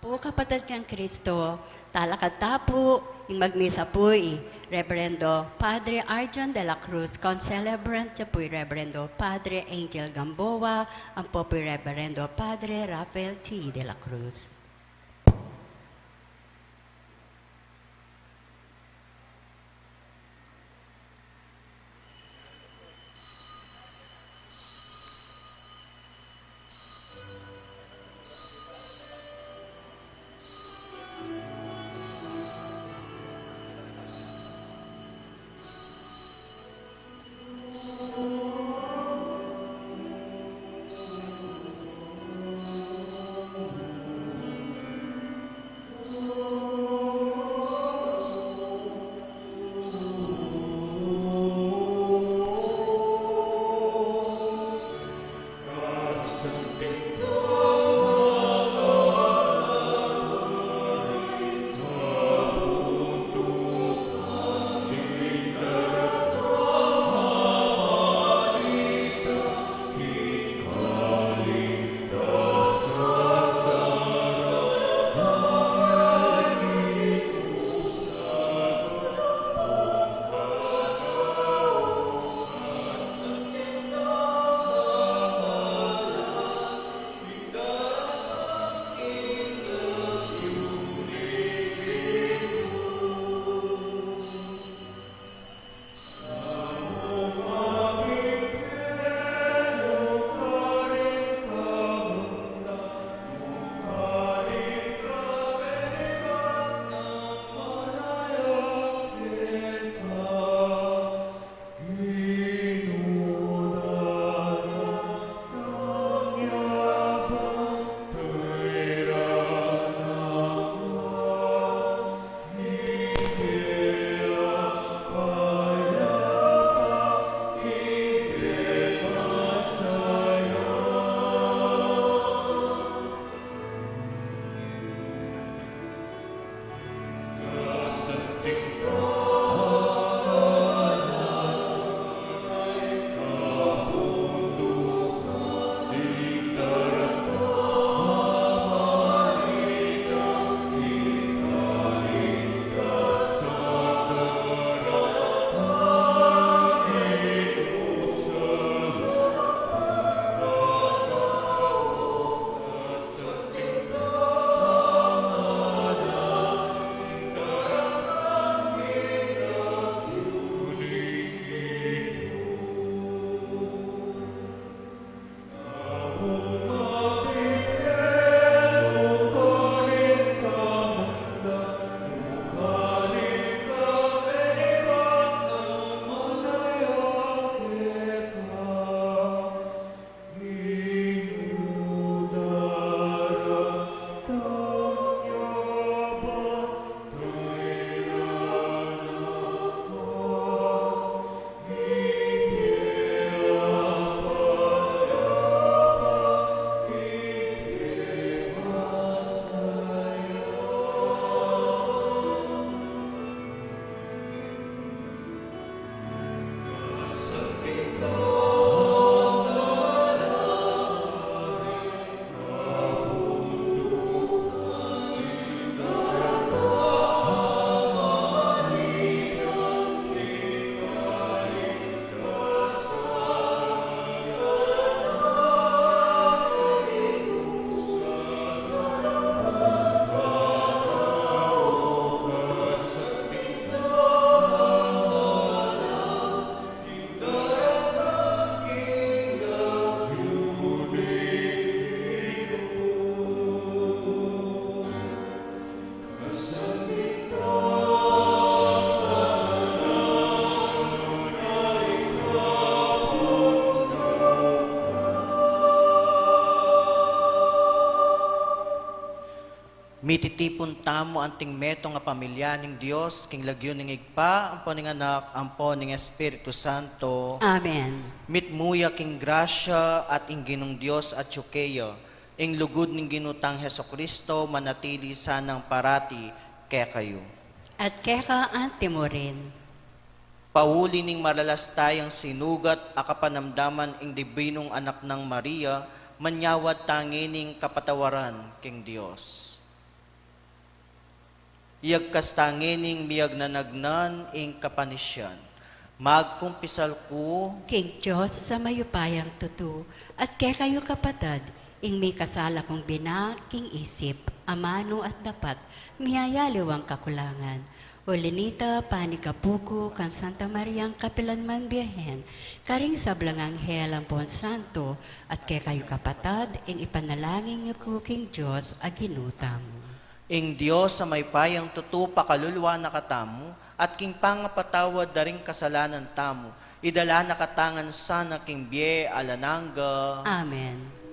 Po kapatid kan Kristo, talakad tapo, yung magmisa po Reverendo Padre Arjon de la Cruz, concelebrant niya po Reverendo Padre Angel Gamboa, ang po Reverendo Padre Rafael T. de la Cruz. Mititipon tamo anting meto nga pamilya ning Dios king lagyo ning igpa ampo ning anak ampo ning Espiritu Santo. Amen. Mitmuya king grasya at ing Ginong Dios at yukeya ing lugod ning ginutang Hesukristo manatili sanang parati kaya kayo. At kaya ante mo rin. Pauli ning malalastayang sinugat akapanamdaman ing dibinong anak ng Maria, manyawad tangining kapatawaran king Dios. iyag kastangining miyag nanagnan ing kapanisyan. Magkumpisal ko, King Diyos sa mayupayang tutu, at kaya kayo kapatad, ing may kasala kong binaking isip, amano at dapat, miyayaliw ang kakulangan. O Lenita, Panikapuko, kan Santa Mariang Kapilanman Birhen, karing sablang anghel ang Pon Santo, at kaya kayo kapatad, ing ipanalangin niyo ko King Diyos, aginutam. ing Diyos sa may payang tutu pakalulwa nakatamu, at king pangapatawad daring kasalanan tamo, idala nakatangan sana king biye alanangga. Amen.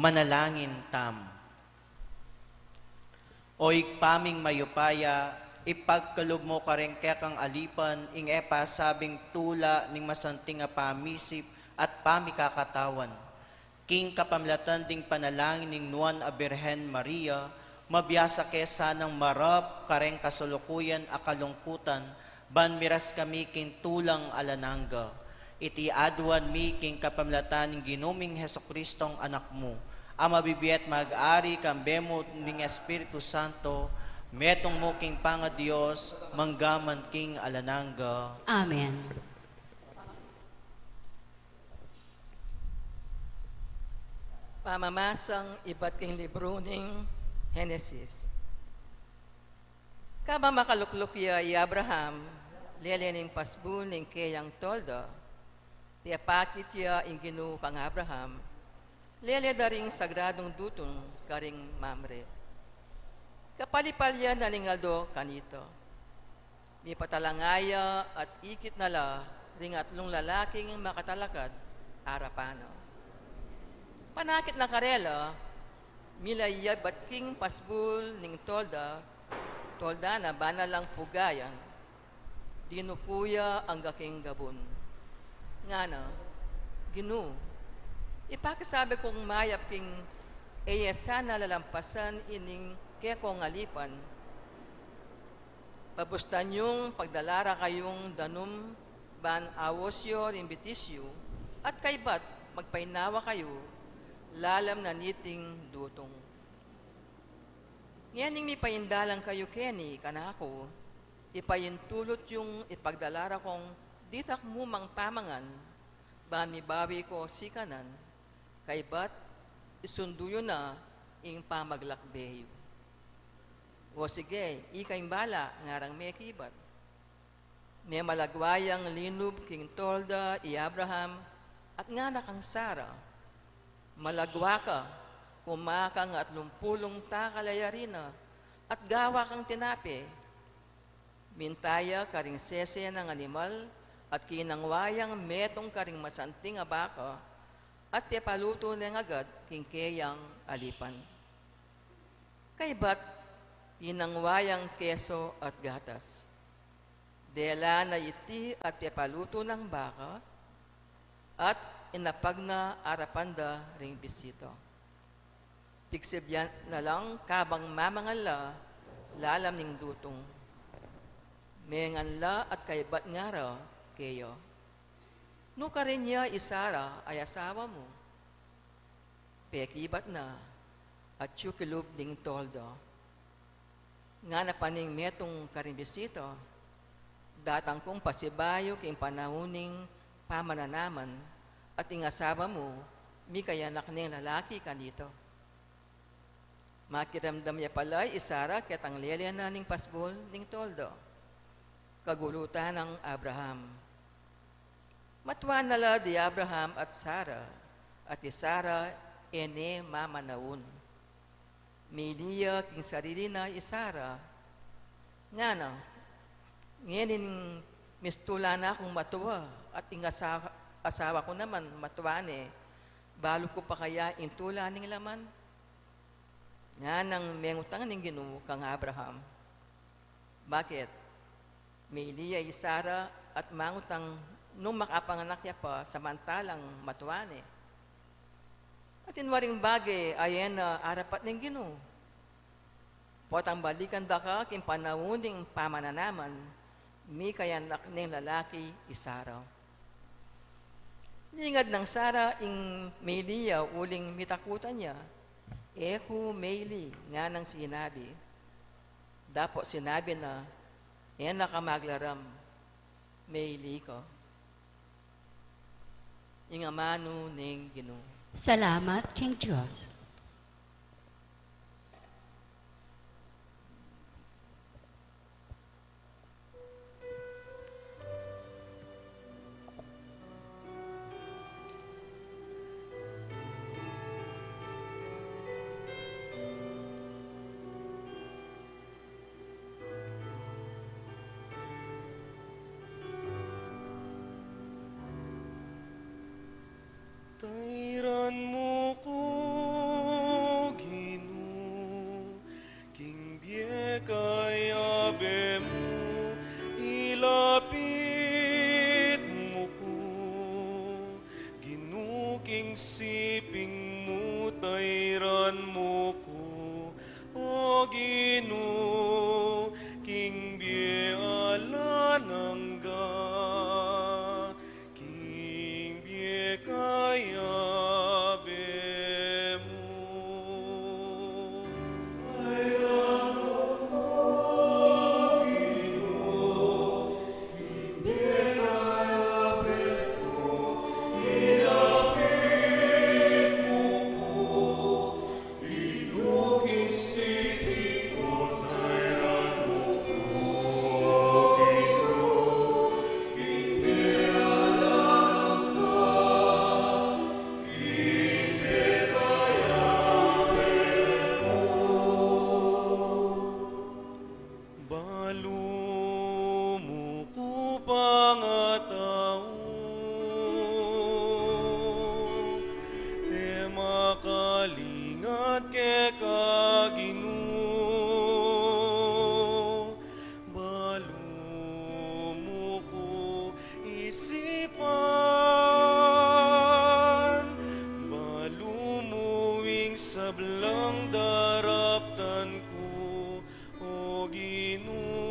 Manalangin tam. Oy paming mayupaya, ipagkalob mo ka rin kang alipan, ing epa sabing tula ning masanting a pamisip at pamikakatawan. King kapamlatan ding panalangin ning Nuan a Birhen Maria, mabiyasa kesa ng marap kareng kasulukuyan a kalungkutan, ban miras kami king tulang alanangga. Iti adwan mi king kapamlatan ning ginuming Heso Kristong anak mo, ang mabibiyat mag-ari kambemo ning Espiritu Santo, metong mo king panga Dios, manggaman king alanangga. Amen. Pamamasang iba't king libro ning Henesis. Kaba makalukluk ya i Abraham, lelening pasbul ning kayang tolda, tiapakit ya ing ginu kang Abraham, lele daring sagradong dutong karing mamre. Kapalipalya na lingaldo kanito. May patalangaya at ikit nala ring atlong lalaking makatalakad arapano. Panakit na karela, milaya batking pasbul ning tolda na banalang pugayan, dinukuya ang gaking gabon. Ngana, ginu, ipakasabi kong mayap king sana lalampasan ining kekong alipan, pabustan yung pagdalara kayong danum ban awosyo rimbitisyo at kaybat magpainawa kayo lalam na niting dutong. Ngayon mi paindalang kayo keni kanako, ipayintulot yung ipagdalara kong ditak mo mang pamangan, ba mi bawi ko sikanan, kaybat isunduyo na ing pamaglakbeyo. O sige, ikay bala, ngarang may kibat. May malagwayang linub king tolda i Abraham at nga nakang Sara. Malagwa ka, kumakang at lumpulong takalayarina at gawa kang tinapi. Mintaya karing sese ng animal at kinangwayang metong karing masanting abaka at tepaluto ng agad king kayang alipan. Kaybat, inangwayang keso at gatas. Dela na iti at tepaluto ng baka at inapag na arapanda ring bisito. Pigsibyan na lang kabang mamangala lalam ning dutong. Menganla at kaybat nga ra keyo. No ka rin niya isara ay asawa mo. Pekibat na at tsukilub ding toldo. Nga na paning metong karimbisito, datang kong pasibayo king panahuning pamananaman at ingasawa mo, mi kayanak ng lalaki kanito. Makiramdam niya pala'y isara ketang lelya na ning pasbol ning toldo. Kagulutan ng Abraham. Matuan nala di Abraham at Sara, at Sara ene mamanaun. Miliya king sarili na isara. Nga na, ngayon mistula na akong matuwa at asawa ko naman matuwane. Balo ko pa kaya intula ning laman? Nga nang mengutang ning Ginoo kang Abraham. Bakit? Miliya isara at mangutang nung makapanganak niya pa samantalang matuwane. At inwaring bagay ayan na arapat ng Ginoo. Potang balikan da ka king panawuning pamananaman, mi kayanak ng lalaki isaraw. Ningad ng Sara ing Meliya uling mitakutan niya, Ehu Meli nga nang sinabi. Dapo sinabi na, yan nakamaglaram, Meli ko. Ingamano ning Ginoo. Salamat, King Diyos. Tayran mo ko king siping mo tayran mo ko, o Ginoo, king biala nangga, king bie kaya mo. Sablang daraptan ko, o Ginoo.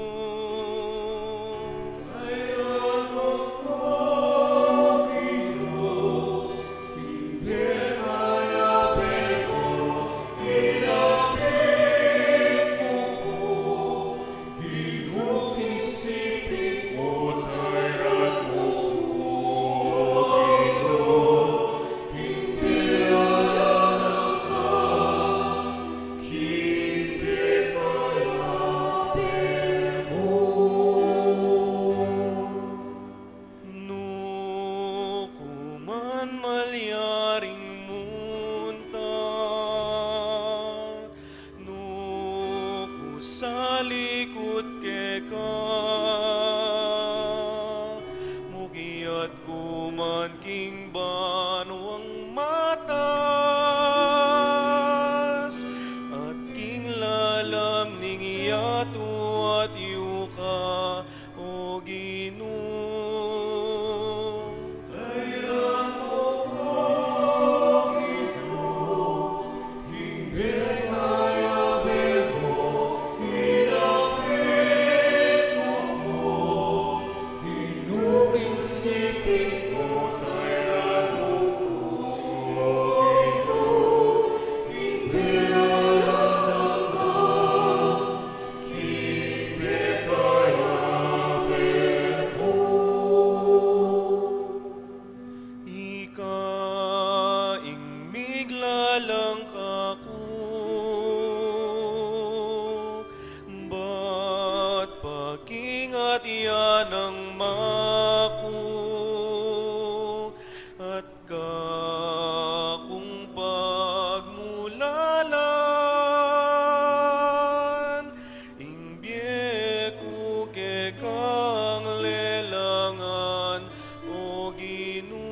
Sa likod ke ka, mugiat kuman king banwang matas, at king lalam ning yato at yuka, o Ginoo. Lang ako, ba't pag-ingat yan ang maku, at kakung pagmulalan, ingbiye ko ke kang lelangan, o Ginoo.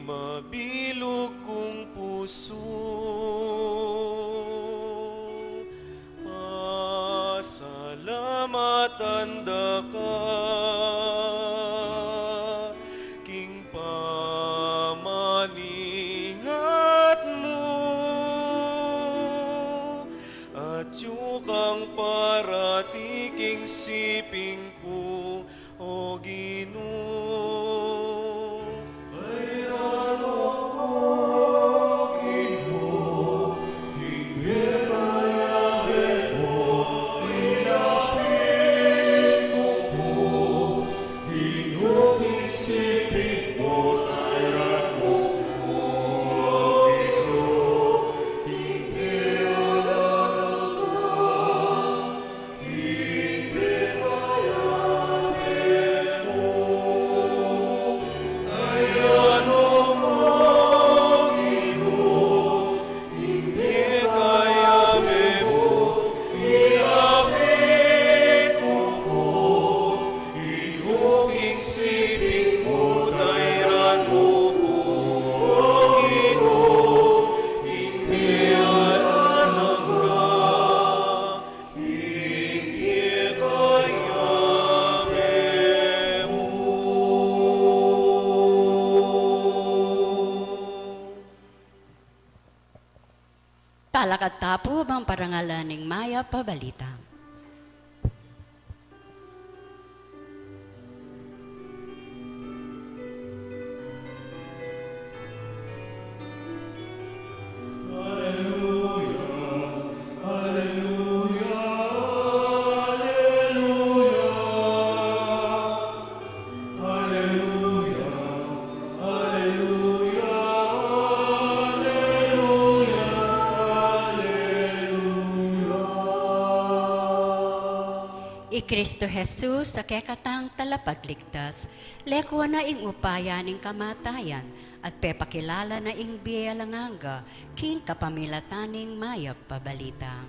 Mabilog kong puso, pasalamatan da ka, king pamaningat mo, at yukang paratiking siping ko, o Ginoo. King siping mo, tayran mo ko, O Ginoo, iniaranang ka, hindi kaya mo. Talakad tapo bang parangalaning maya pabalita. Kristo Jesus sa kekatang talapagligtas, lekwa na ing upaya ning kamatayan, at pepakilala na ing biyalanganga, king kapamilataning mayap pabalita.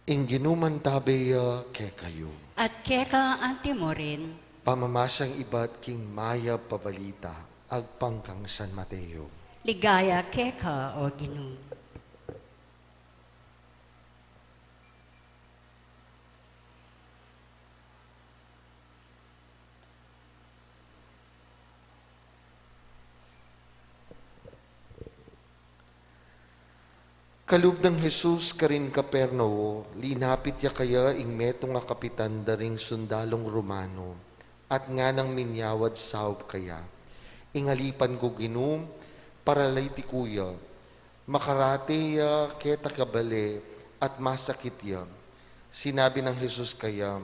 Ingginuman tabeya ke kayo. At keka antimorin, Pamamasyang iba't king maya pabalita, agpangkang San Mateo. ligaya keka o Ginoo. Kalub ng Jesus karin Kapernaum, linapit ya kaya ing meto nga kapitan daring sundalong Romano, at nga nang minyawad saop kaya. Ingalipan ko Ginoo, paralay ti kuya, makarate ya keta kabale, at masakit ya. Sinabi ng Jesus kaya,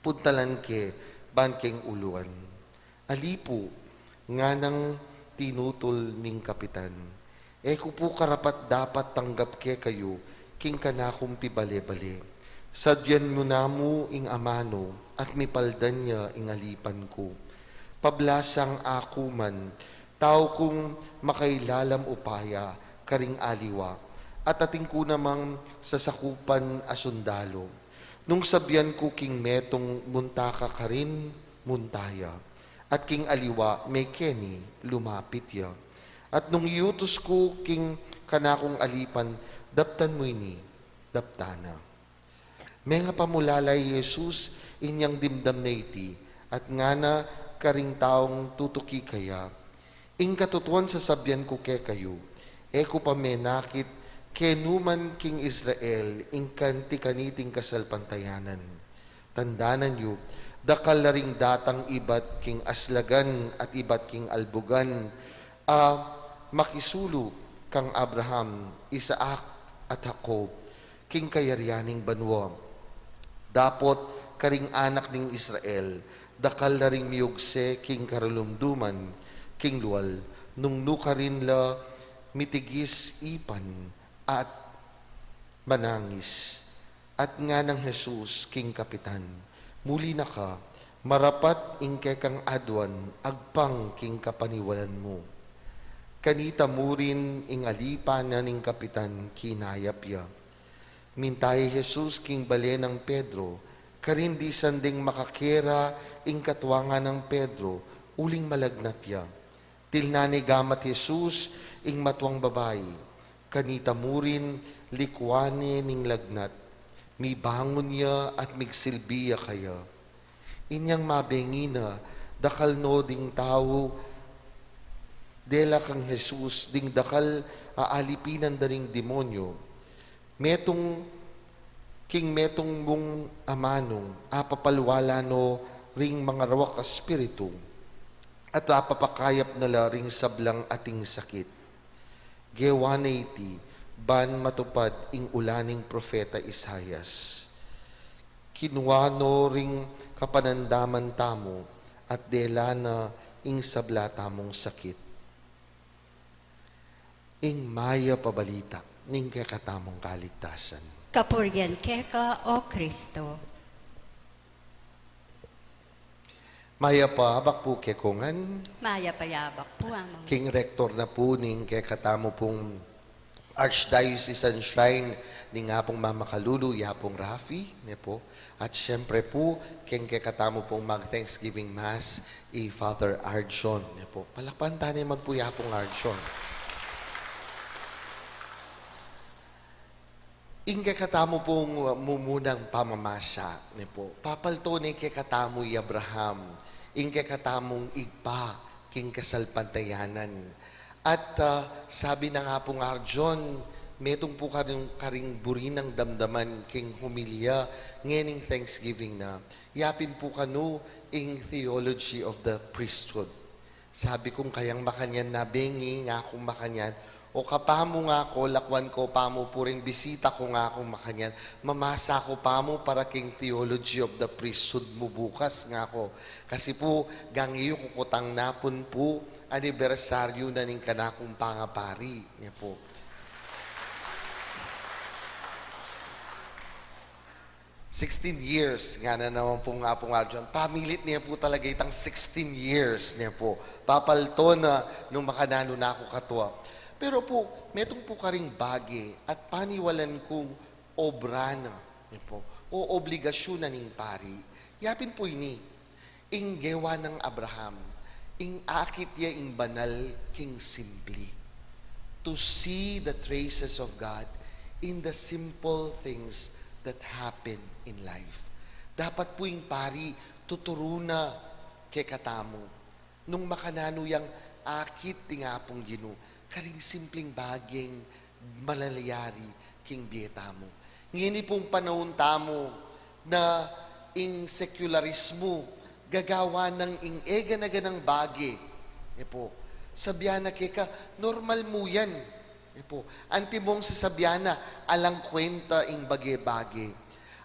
puntalan ke, bankeng uluan. Alipo, nga nang tinutol ning kapitan. Eko po karapat dapat tanggap ke kayo, king kanakum pibale-bale. Sadyan mo na mo ing amano, at mipaldan niya ing alipan ko. Pablasang ako man, tao kong makailalam upaya, karing aliwa, at ating ko namang sasakupan asundalo. Nung sabyan ko king metong muntaka ka rin, muntaya, at king aliwa may keni, lumapit ya. At nung iutos ko king kanakong alipan, daptan mo ini, daptana. May nga pamulalay Jesus, inyang dimdam na iti, at nga na karing taong tutuki kaya, ing katutuan sa sabyan ko ke kayo, eko pa menakit, kenuman king Israel, ing kanti kaniting kasalpantayanan. Tandanan yu, dakal na ring datang ibat king aslagan at ibat king albugan, makisulo kang Abraham, Isaac at Jacob, king kayaryaning banwa. Dapot karing anak ning Israel, dakal na ring miyugse king karalumduman, king luwal, nung nukarin la mitigis ipan at manangis. At nga ng Jesus, king kapitan, muli na ka, marapat ingke kang adwan, agpang king kapaniwalan mo. Kanita mo rin ing alipan na ning kapitan kinayap ya. Mintay Jesus king bale ng Pedro, karin di sanding makakera ing katwangan ng Pedro, uling malagnat ya. Tilnani gamat Jesus ing matwang babae, kanita mo rin likwani ning lagnat, mi bangon ya at migsilbiya kaya. Inyang mabengina, dakal no ding tao, Dela kang Jesus, ding dakal aalipinan da ring demonyo. Metong king metong mong amanong, apapalwala no ring mga rawak espiritu, at apapakayap nala ring sablang ating sakit. Gewana iti, ban matupad ing ulaning propeta Isayas. Kinuano ring kapanandaman tamo, at dela na ing sabla tamong sakit. Ing maya pabalita, ning kakatamong kaligtasan. Kapuryan keka o Kristo. Maya pa, abak po kekongan, Maya payabak po ang mga king rector na po ning kakatamo pong Archdiocesan Shrine ni nga pong Mama Kalulu, Yapong Rafi, ne po. At syempre po, king kakatamo pong mag-Thanksgiving Mass, Father Arjon, ne po. Palakpan tayo magpo Yapong Arjon. Ingke katamo pong mumunang pamamasa, ne po. Papalto ni ke katamo Abraham, ingke katamong igpa, king kasalpantayanan. At sabi na nga pong Arjon, metong po karing buri ng damdaman king humilya, ngening Thanksgiving na, yapin po kanu ing theology of the priesthood. Sabi kong kayang makanyan na bengi nga akong makanyan, o kapamo nga ko, lakwan ko, pamo po rin bisita ko nga akong makanyan. Mamasa ko pamo para king theology of the priesthood mo bukas nga ako. Kasi po, gangiyo kukutang napon po, anibersaryo na ning kanakong pangapari. Niya po. $16 nga na naman po nga pong Arjon. Pamilit niya po talaga itang 16 years niya po. Papalto na nung makanano na ako katwa. Pero po, metong po karing bagi at paniwalan kong obra na po, o obligasyon na ning pari. Yapin po ini, ing gewa ng Abraham, ing akit ya ing banal king simply. To see the traces of God in the simple things that happen in life. Dapat po ing pari, tuturo na kay katamo. Nung makanano yang akit tingapong ginu, karing simpleng baging malalayari king bieta mo. Ngini pong panahon tamo na ing sekularismo gagawa ng ing ega na ganang bagi. E po, sabyana keka, normal mo yan. E po, antimong sa sabyana, alang kwenta ing bage-bage.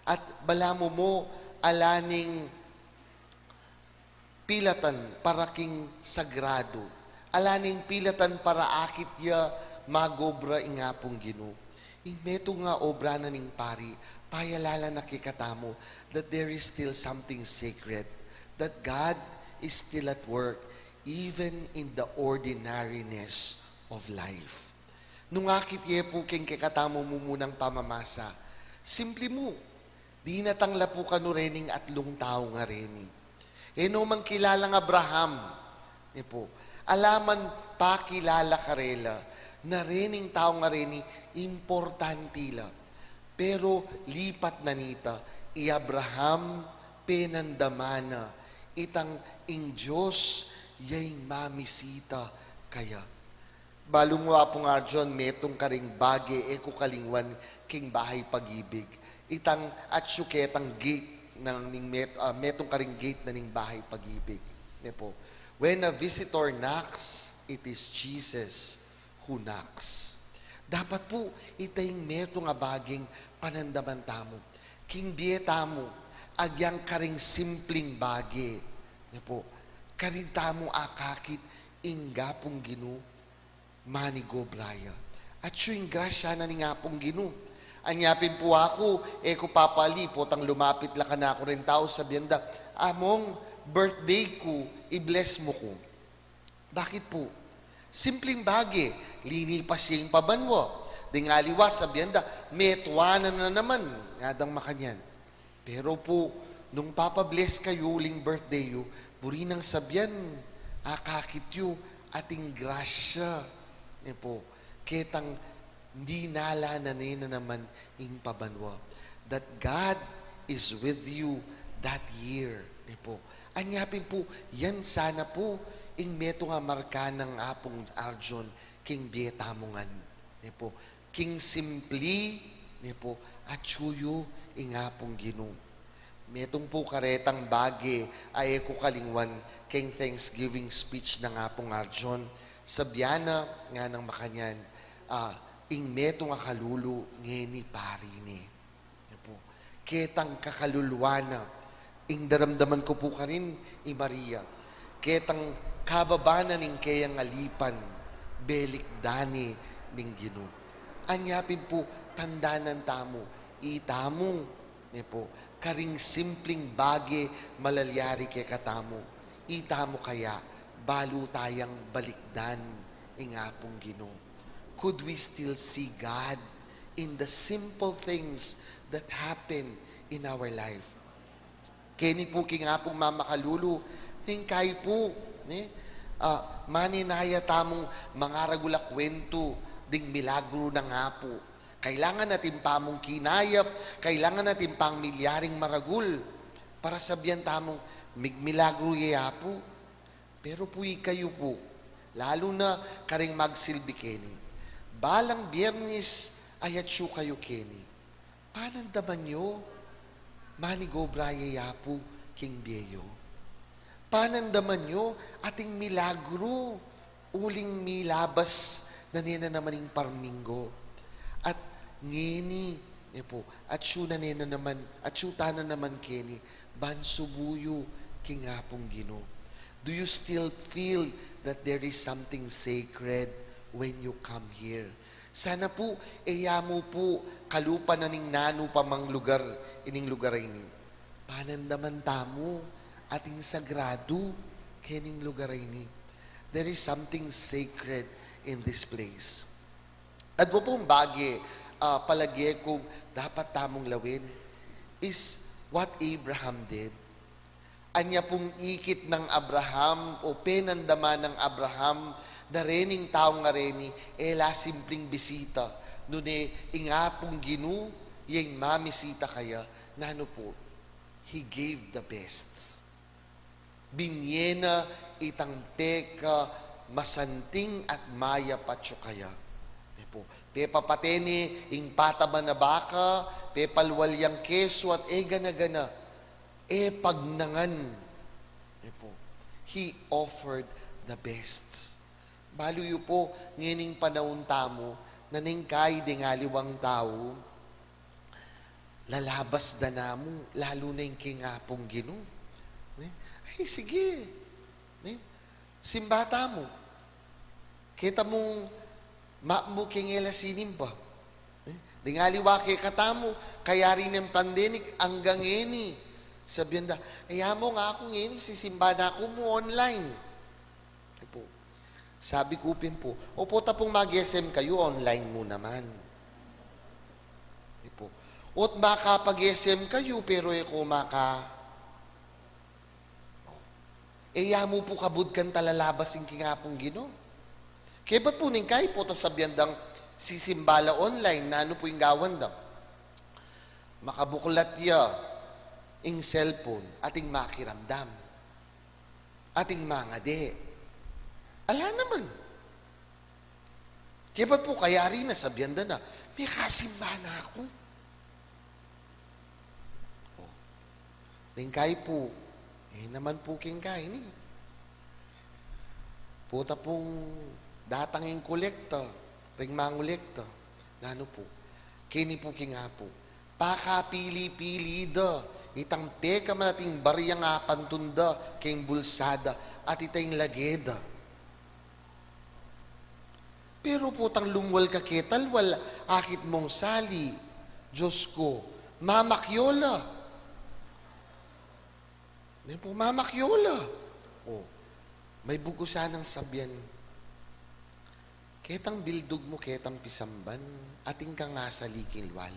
At bala mo alaning pilatan para king sagrado. Alaning pilatan para akit ya magobra ingapong ginu. Meto nga obra na ning pari, payalala na kikatamo that there is still something sacred, that God is still at work even in the ordinariness of life. Nung akit ye po king kikatamo mo munang pamamasa, simple mo, di natangla po kanurening atlong tao nga reni. No mang kilalang Abraham, po, alaman pakilala karela na rening tao nga reni importantila. Pero lipat na nita, Abraham penandamana itang ing Diyos yaing mamisita kaya. Balo mo apong Arjon, metong karing bage eko kalingwan king bahay pag-ibig. Itang at syuketang gate ng metong karing gate na ning bahay pag-ibig. Po. When a visitor knocks, it is Jesus who knocks. Dapat po, itayong meto nga baging panandaman tamo. King bieta mo, agyang karing simpleng bagi. Po, karing tamo akakit, inggapong ginu, manigo braya. At yung grasya na ni ngapong ginu. Anyapin po ako, eko papali, potang lumapit lang ka na ako rin tao sa biyanda. Among, birthday ko, i-bless mo ko. Bakit po? Simpleng bagi, linipas yung pabanwa. Dingaliwa sa biyanda, metwanan na naman, ngadang makanyan. Pero po, nung papabless kayo, uling birthday yo, buri ng sabyan, akakit yo, ating grasya. Po, ketang hindi nala na naman ing pabanwa. That God is with you that year. Po. Anyapin po, yan sana po, ing meto nga marka ng apong arjon, king bietamongan. Ne po, king simpli, ne po, at suyo, ing apong gino. Metong po karetang bagi, ay ko kalingwan, king Thanksgiving speech ng apong arjon. Sabyana nga ng makanyan, ing meto nga kalulu, ngeni parine. Ne po, ketang kakalulwana, ing daramdaman ko po kanin, i Maria, ketang kababanan ning kayang alipan, belik dani ning gino. Anyapin po, tandanan tamo, itamong, ne po, karing simpleng bagi malalyari kay katamo, itamo kaya, balo tayang balikdan, ingapong gino. Could we still see God in the simple things that happen in our life? Kini po kingapong mamakalulu, ning kay po, maninaya tamong mga ragula kwento, ding milagro ng apo. Kailangan natin pa mong kinayap, kailangan natin pang milyaring maragul, para sabihan tamong milagro yapo. Pero puwi kayo po, lalo na karing magsilbi keni. Balang Biyernes, ayatsu kayo keni. Panandaman nyo, manigo braya yapo, king biyo. Panandaman nyo, ating milagro, uling milabas, na nena naman yung parminggo. At ngeni, po, at syuna nena naman, at syuta na naman keni, bansubuyo, kingapong gino. Do you still feel that there is something sacred when you come here? Sana po, mo po, kalupa na ning nano pa mang lugar, ining lugar ini. Panandaman tamo, ating sagrado, kening lugar ini. There is something sacred in this place. At pong bagi, palagi kung dapat tamong lawin is what Abraham did. Anya pong ikit ng Abraham o penandama ng Abraham na rening taong nga reni, la simpleng bisita. Nune, ingapong ginu, yung mamisita kaya, na ano po, he gave the best. Binyena itang teka, masanting at maya patyo kaya. Pe papateni, ing pataban na baka, pe palwalyang keso at gana-gana. Pagnangan. He offered the best. Baluyo po, ngining panahon tamo, naningkay dingaliwang tao, lalabas da namo, lalo na yung kingapong gino. Ay, sige. Simbata mo. Kita mong mamuking elasinin pa. Dingaliwa kay katamo, kaya rin ng pandemic hanggang ngeni. Sabihan da, mo nga ako ngeni, sisimba na ako mo online. Po. Sabi ko pin po, opo tapong mag-SM kayo, online mo naman. Po. Ot baka pag-SM kayo, pero ako mo po kabud kan talalabas yung kingapong gino. Kaya ba't po ning kay po, tas sabihan dang sisimbala online, na ano po yung gawan dang? Makabuklat ya, ing cellphone, ating makiramdam, ating mangade. Ala naman. Kaya ba't po kaya rin na sabihan da na, may kasimba na ako. Ning kay po, naman po king kay ni. Puta pong datang yung kolekta, ring mangolekta, na ano po, kini po kinga po, pakapili-pili da, itang peka man ating bariyang apantunda, king bulsada, at itang lageda. Pero putang lumwal ka ketalwal, akit mong sali, Diyos ko, mamakyola. Hindi po, mamakyola. May bugusan ng sabyan. Ketang bildog mo, ketang pisamban, ating ka nga sa likilwal.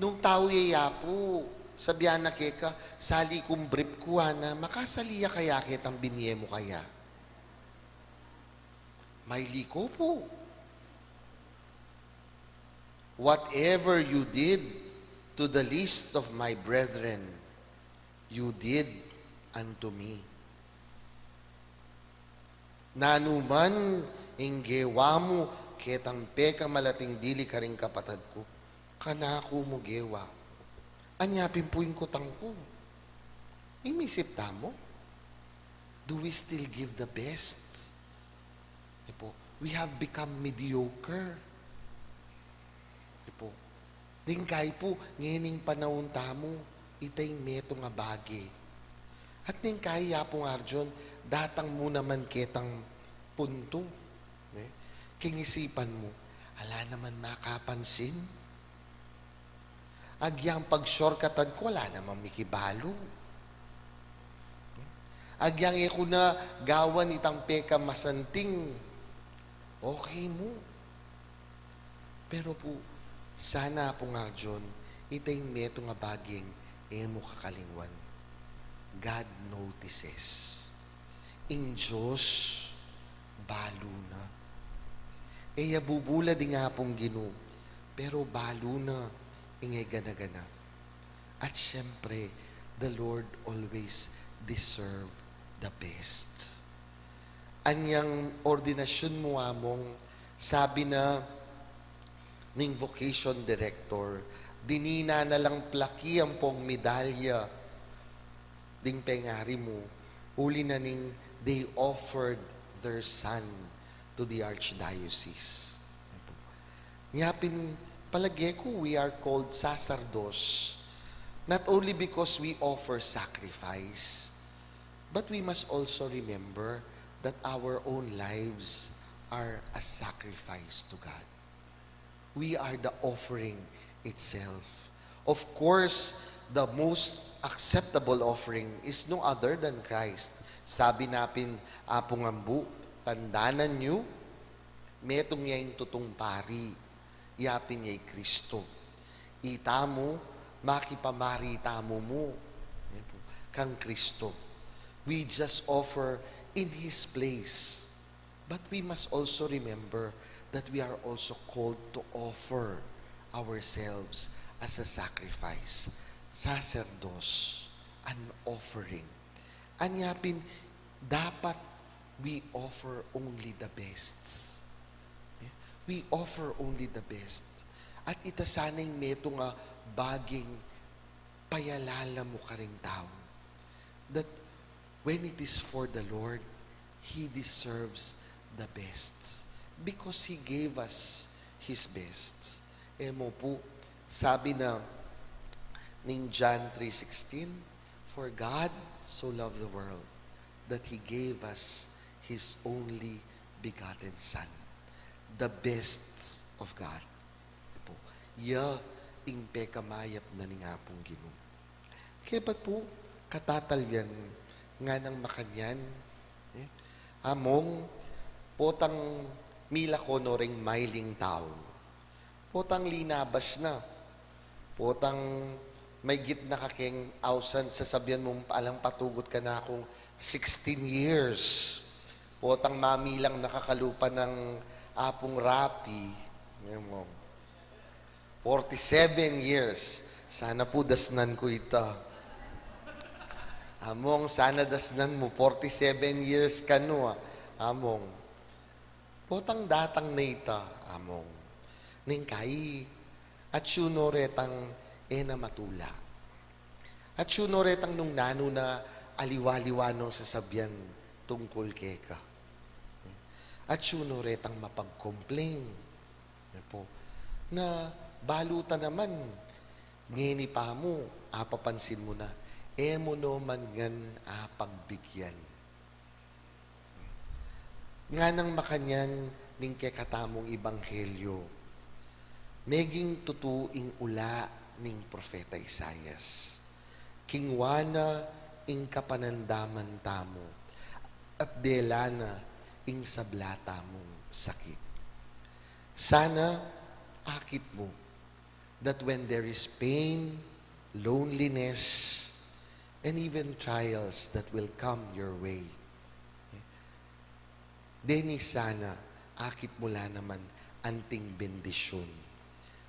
Nung tao yayapo, sabihan na keka, sali kong brief kuha na, makasaliya kaya ketang binye mo kaya. May liko po. Whatever you did to the least of my brethren, you did unto me. Nanuman inggewa mo ketang peka malating dili ka rin kapatad ko. Kanako mo gewa. Anyapin po yung kutang ko. Imisip tamo. Do we still give the best? We have become mediocre. Dingkay po, ngening panahon tamo, itay meto nga bagi. At dingkay yapong arjon, datang mo naman ketang punto. Kingisipan mo, ala naman makapansin. Agyang pag-shortcutan ko, wala naman mikibalo. Agyang iko na gawan itang peka masanting, okay mo. Pero po, sana po nga John, itay meto nga baging emo kakalingwan. God notices. In Diyos, balo na. Eya bubula di nga pong gino, pero balo na, ingay gana-gana. At syempre, the Lord always deserve the best. Anyang ordinasyon mo among, sabi na, ning vocation director, dinina na lang plaki ang pong medalya, ding pengari mo, uli na ning they offered their son to the archdiocese. Ngapin, palagi ko, we are called sacerdos, not only because we offer sacrifice, but we must also remember that our own lives are a sacrifice to God. We are the offering itself. Of course, the most acceptable offering is no other than Christ. Sabi napin, apong ambu, tandanan nyo, metong yung tutong pari, yapin ya'y Kristo. Itamo, makipamari tamo mo, kang Kristo. We just offer in His place. But we must also remember that we are also called to offer ourselves as a sacrifice. Sacerdos, an offering. Anyapin, dapat we offer only the best. We offer only the best. At ita sana'y meto nga baging payalala mo ka ring tao. That when it is for the Lord, He deserves the best. Because He gave us His best. Mo po, sabi na ning John 3:16, for God so loved the world that He gave us His only begotten Son. The best of God. Ya, ing pekamayap na ni nga pong Ginoo. Kaya ba't po, katatalyan nga ng makanyan, among potang mila ko no ring mailing tao. Potang linabas na. Potang may git na kaking awsan, sasabihan mong alang patugot ka na akong 16 years. Potang mamilang nakakalupa ng apong rapi. 47 years. Sana po dasnan ko ita. Among, sana dasnan mo. 47 years ka no. Among. Potang datang na ita. Among. Ningkay. At syunoretang na matula. At syunoretang nung nano na aliwaliwanong sasabyan tungkol keka. At syunoretang mapag-complain. Na balutan naman, ngeni pa mo, apapansin mo na, mo no man ngan apagbigyan. Nga nang makanyan, ning kekatamong ibanghelyo, meging tutuing ula ning Propeta Isaias. Kingwana ing kapanandaman tamo, at delana ing sablata mong sakit. Sana akit mo that when there is pain, loneliness, and even trials that will come your way, deni sana akit mula naman anting bendisyon.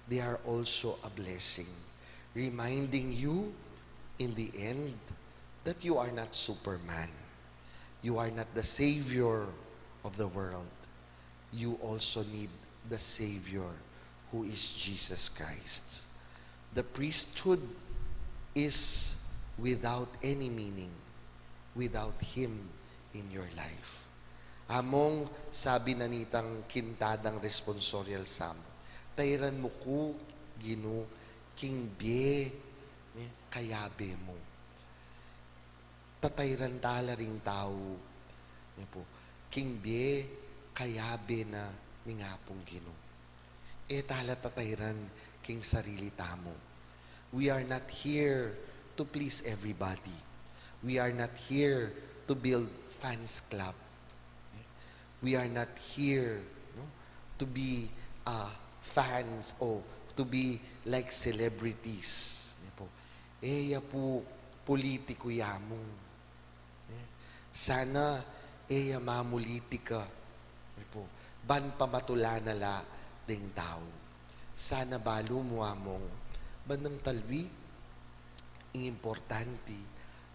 They are also a blessing, reminding you in the end that you are not Superman. You are not the Savior of the world. You also need the Savior, who is Jesus Christ. The priesthood is without any meaning, without Him in your life. Among sabi na nitang kintadang responsorial psalm, tayran mo ko, Gino, king bie, kayabe mo. Tatayran tala ring tao, king bie, kayabe na ni ngapong Gino. Tala tatayran king sarili tamo. We are not here to please everybody. We are not here to build fans club. We are not here to be fans o to be like celebrities. Eya po politiko yamong. Sana eya mamulitika. Ban pamatula nala ding tao. Sana balo mo among banang talwi ang importante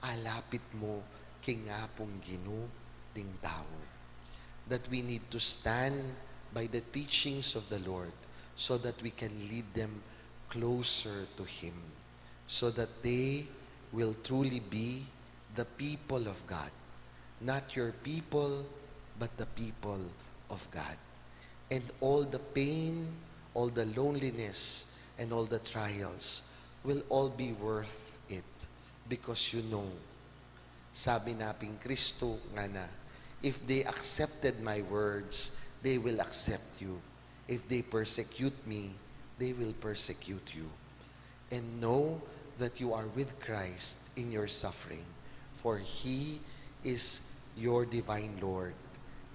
alapit mo kingapong Gino ding tao. That we need to stand by the teachings of the Lord so that we can lead them closer to Him, so that they will truly be the people of God. Not your people, but the people of God. And all the pain, all the loneliness, and all the trials will all be worth it because you know, sabi naping Kristo nga na, if they accepted my words, they will accept you. If they persecute me, they will persecute you. And know that you are with Christ in your suffering, for He is your divine Lord,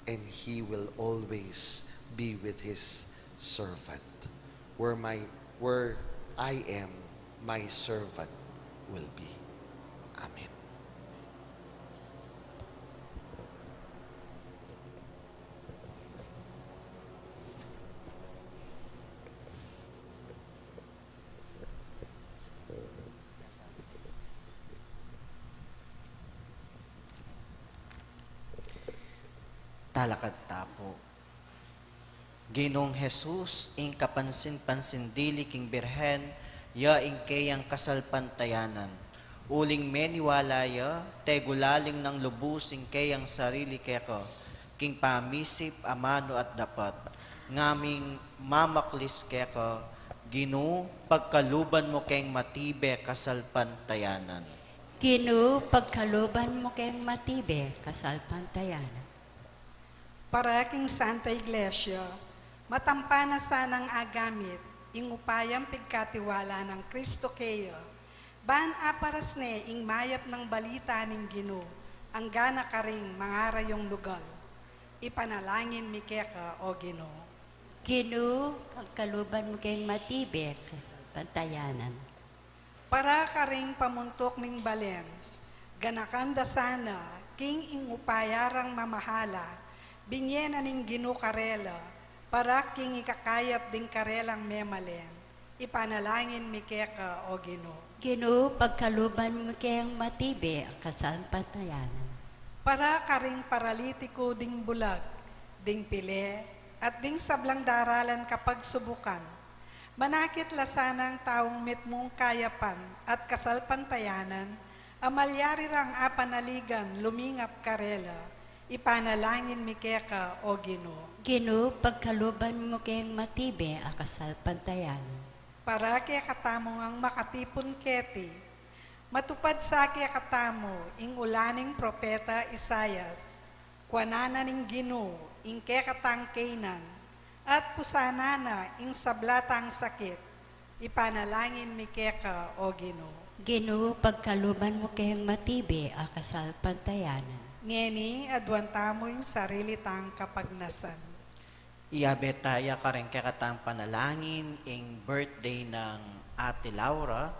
and He will always be with His servant. Where I am, my servant will be. Amen. Talakad tapo. Ginong Jesus, ing kapansin-pansin dili king birhen, ya ing kayang kasalpantayanan. Uling meniwala ya, tegulaling ng lubus ing kayang sarili keko, king pamisip, amano at dapat. Ngaming mamaklis keko, Gino, pagkaluban mo kayang matibe kasalpantayanan. Gino, pagkaluban mo kayong matibe, kasalpantayanan. Para king Santa Iglesia, matampana sanang agamit, ing upayang pigkatiwala ng Kristo kayo, ban aparas ne ing mayap ng balita ning Gino, ang gana karing mangarayong lugal. Ipanalangin mi keka o Gino. Gino, pagkaluban mo kayong matibe, kasalpantayanan. Para karing pamuntok ning balen, ganakanda sana, king ing upayarang mamahala, binyena ning Gino karela, para king ikakayap ding karelang memalen. Ipanalangin mi keka o Gino. Gino, pagkaluban mo kayong matibe, kasalpantayanan. Para karing paralitiko ding bulag, ding pile, at ding sablang daralan kapag subukan. Manakit lasanang taong mitmong kayapan at kasalpantayanan, amalyari rang apanaligan lumingap karela, ipanalangin mi keka o Gino. Gino, pagkaluban mo kayong matibe, kasalpantayanan. Para kaya katamo ang makatipon keti, matupad sa kaya katamo ing ulaning propeta Isayas, kuanana ning Gino ing kaya katangkainan, at pusanana ing sablatang sakit, ipanalangin mi keka o Gino. Gino, pagkaluban mo kayong matibe, kasalpantayanan. Ngeni, adwantamo yung sarili tang kapagnasan. Iabetaya ka rin kakatang panalangin ing birthday ng Ate Laura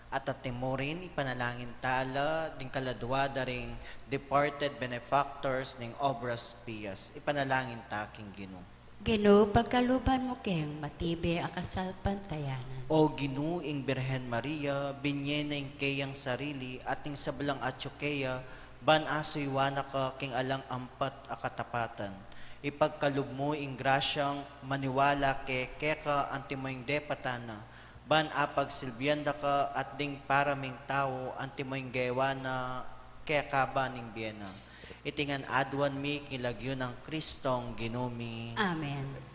at atimorin ipanalangin tala ding kaladwada ring departed benefactors ning Obras Pias. Ipanalangin taking Gino. Ginoo, pagkaluban mo keng matibe akasal pantayanan. O ginuing Birhen Maria, binyena ing kayang sarili at ing sablang atyokeya, ban asoy wana ka king alang ampat akatapatan. Ipagkalub mo ing grasyang maniwala keka antimoing depatana, ban apag silbyanda ka at ding paraming tao antimoing gewana keka ning biyena. Itingan adwan mi kilagyo ng Kristong ginumi. Amen.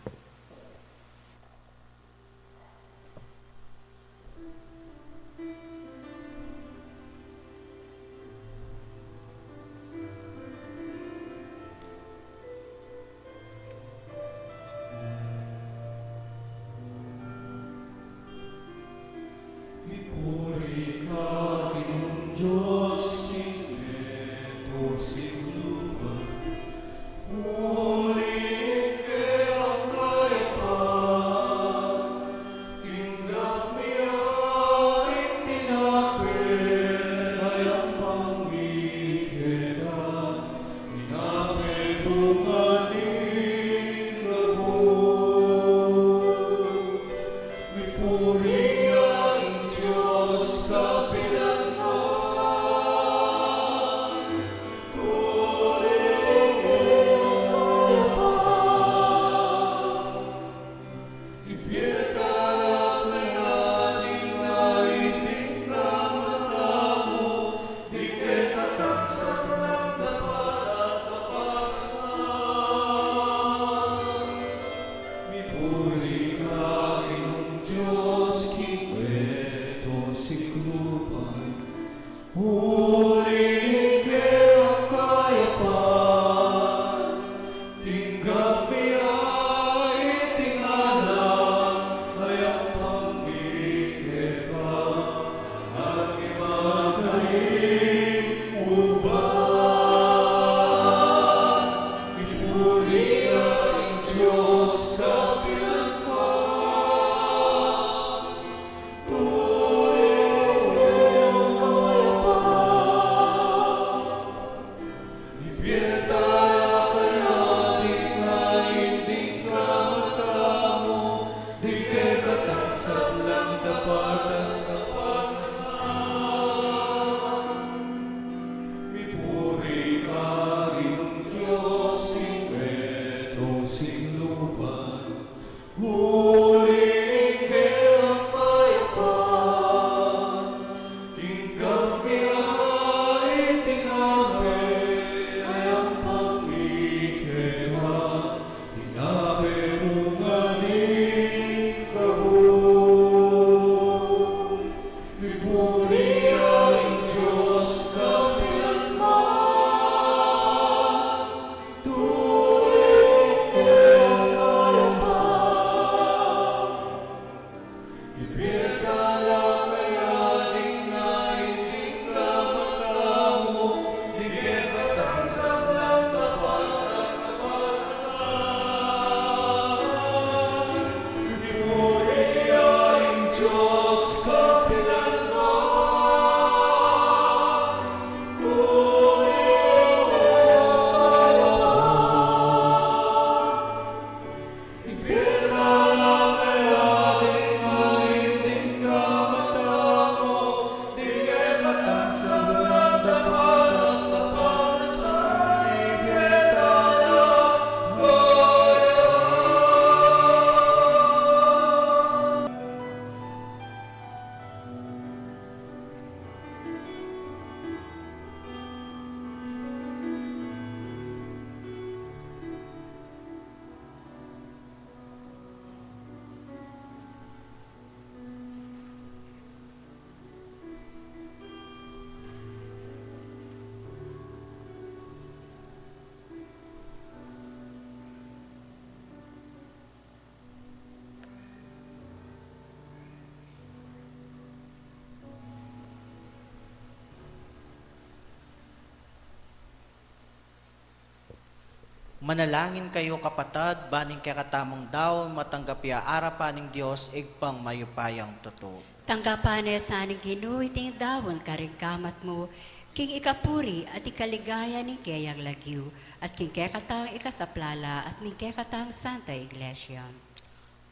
Manalangin kayo kapatad, baning kakatamong daw, matanggapya arapan ng Diyos, igpang mayupayang totoo. Tanggapan sa aning ginuiting dawon karing kamat mo, king ikapuri at ikaligaya ni kayang lagyu. at kingkekatang ikasaplala at ningkekatang Santa Iglesia.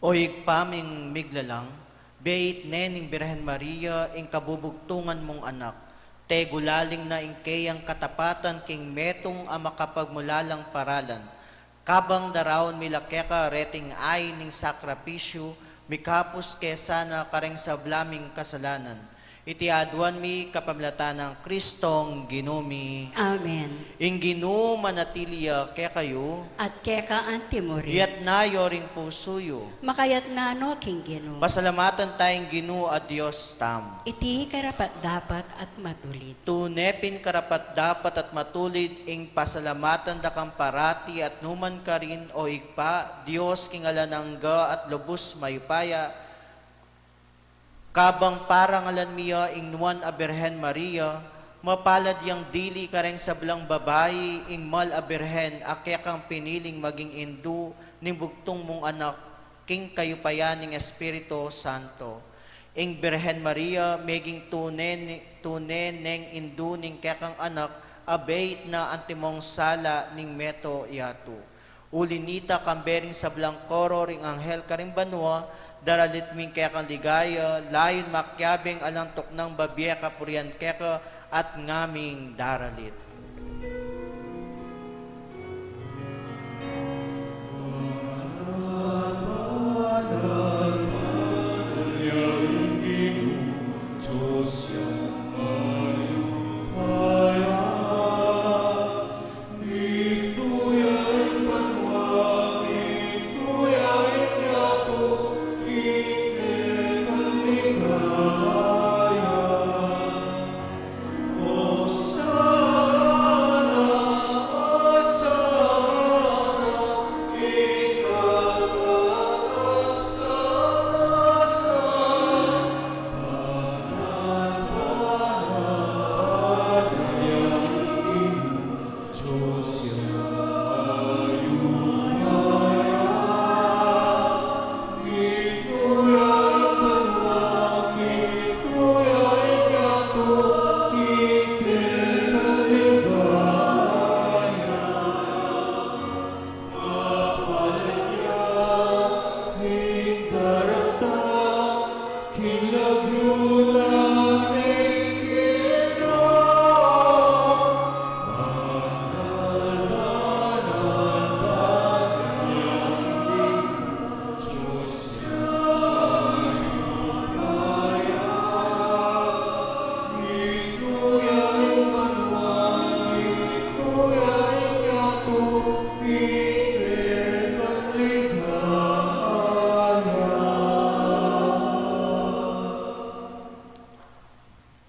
O igpaming miglalang, beit nening Birhen Maria, ing kabubugtungan mong anak, te gulaling na ing kayang katapatan king metong ang makapagmulalang paralan, kabang daraon milakeka reting ay ning sakrapisyo, mikapos kesa na kareng sablaming kasalanan. Iti aduan mi kapamlatan ng Kristong ginumi. Amen. Ing Ginoo manatiliya kaya kayo, At keka antimori, iyat na yoring pusuyo. makayat na no king Ginoo. Pasalamatan tayong Ginoo at Diyos tam. Iti karapat dapat at matulid. Tunepin karapat dapat at matulid ing pasalamatan da kang parati at numan ka rin o igpa, Diyos kingalanangga at lubos mayupaya, kabang parangalan miya ing nuan a Birhen Maria, mapalad yang dili kareng sablang babayi ing mal a Birhen, akya kang piniling maging indu ning bugtong mong anak, king kayupayan ning Espiritu Santo. Ing Birhen Maria, meging tunen neng indu ning kekang anak, abait na antimong sala ning meto yato. Ulinita kambering sablang koro ring anghel karing banwa, daralit ming kekang ligaya, layon makyabing alantok ng babye kapurian keka at ngaming daralit.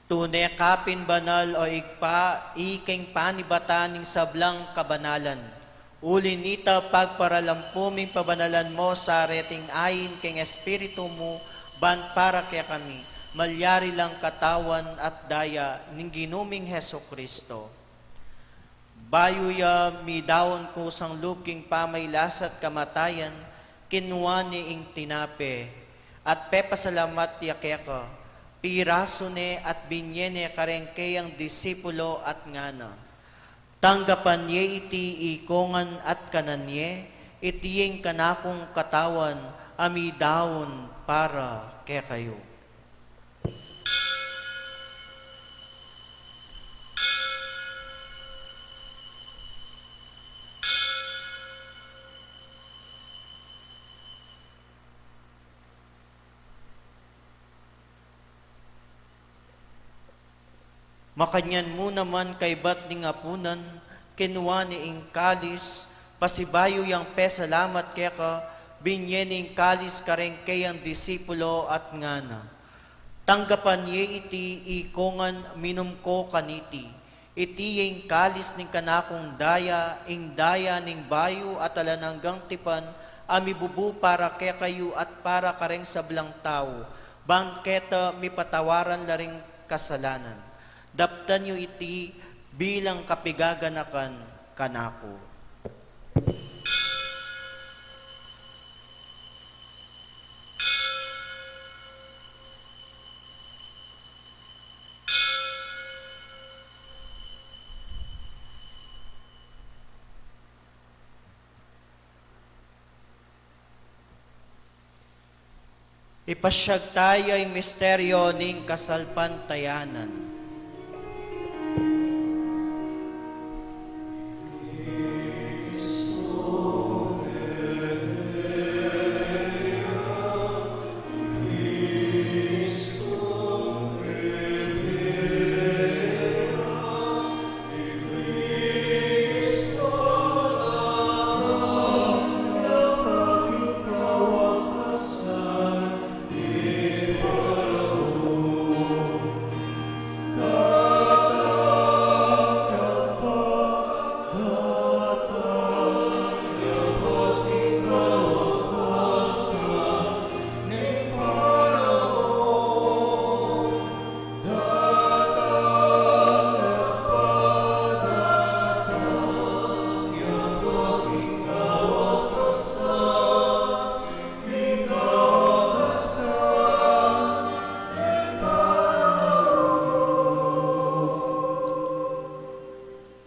Tune kapin banal o igpa, iking panibataning sablang kabanalan. Uli nita pagparalampuming pabanalan mo sa reting ayin king espiritu mo, ban para kaya kami, malyari lang katawan at daya ning ginuming Heso Kristo. Bayuya mi dawon ko sang lubking pamaylasat kamatayan, kinuha ni ing tinape, at pepasalamat yakeka, piraso ne at binyene karengkeyang disipulo at ngana. Tanggapan ye iti ikongan at kananye, itiyeng kanakong katawan, ami daon para kaya kayo. Makanyan mo naman kay bat ning apunan, kinuha ni ing kalis, pasibayo yang pesalamat kaya ka, binyening kalis kareng kayang disipulo at ngana. Tanggapan ye iti ikongan minum ko kaniti, iti yung kalis ning kanakong daya, ing daya ning bayo at alananggang tipan, amibubu para kaya kayo at para kareng sablang tao, bangketa mi patawaran laring kasalanan. Daptan nyo iti bilang kapigaganakan kanako. Ipasyag tayo ang misteryo ning kasalpantayanan.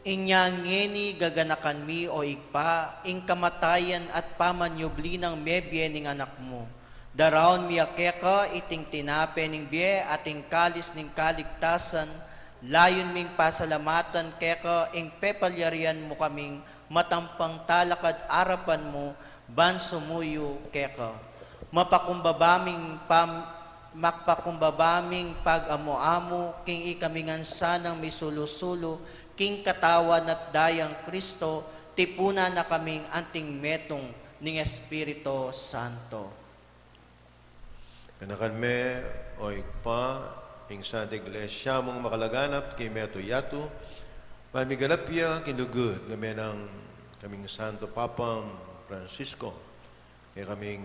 Inyang ngeni gaganakan mi o igpa, ing kamatayan at pamanyubli ng mebye ning anak mo. Daraon mi akeka iting tinape ning bie ating kalis ning kaligtasan, layon ming pasalamatan keka ing pepalyarian mo kaming matampang talakad arapan mo, ban sumuyo keka. Makpakumbabaming pag-amo-amo, king ikamingan sanang misulusulo, king katawan at dayang Kristo, tipuna na kaming anting metong ning Espiritu Santo. Kanakan me o igpa, ing Santa Iglesia mong makalaganap kay Meto Yato, pamigalapya kinugod na menang kaming Santo Papang Francisco, kay kaming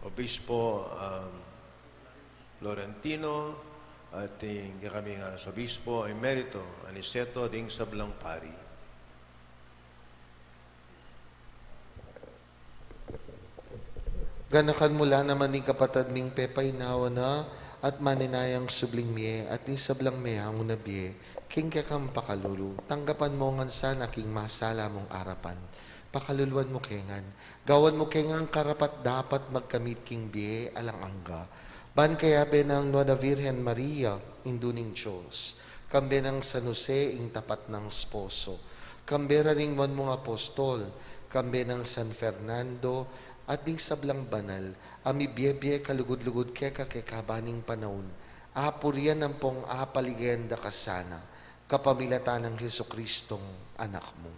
Obispo Florentino, at kami nga sa Obispo Emerito Aniceto ding Sablang Pari. Ganakan mula naman ni kapatad ming pepay nawa na at maninayang subling miye at ni sablang mehang unabye, king kakam pakalulu, tanggapan mo ngan sana king masala mong arapan. Pakaluluan mo kengan, gawan mo kengan karapat dapat magkamit king biye alang angga. Ban kaya benang Nueva Virgen Maria, induning Diyos, kambe ng San Jose, ing tapat ng sposo, kambe ring mon mga apostol, kambe ng San Fernando, at ding sablang banal, ami biyebye kalugod-lugod keka kekabaning panahon, apurian ng pong apaligenda kasana, kapamilatan ng Hesukristong anak mo.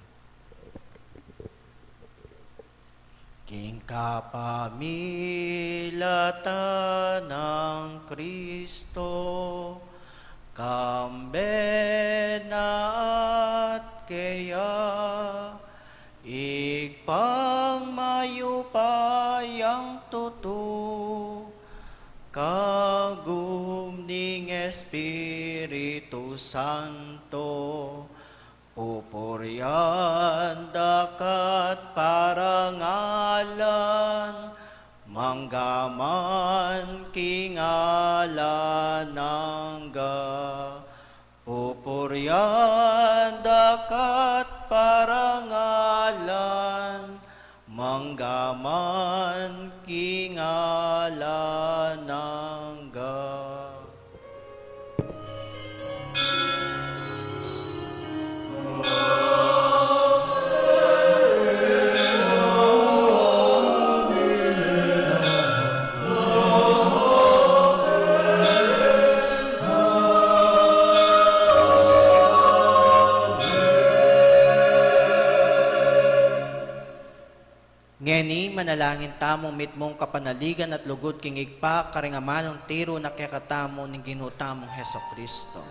King kapamilatan ng Kristo, kambe na at kaya, igpang mayupayang tuto, kagum ning Espiritu Santo, pupuryan dakat parangalan, manggaman kingalan nangga. Pupuryan dakat parangalan, manggaman kingalan nangga. Ngeni manalangin tamong mitmong kapanaligan at lugod king igpa karingamanong tiro na kekatamo ning ginutamong Heso Kristo.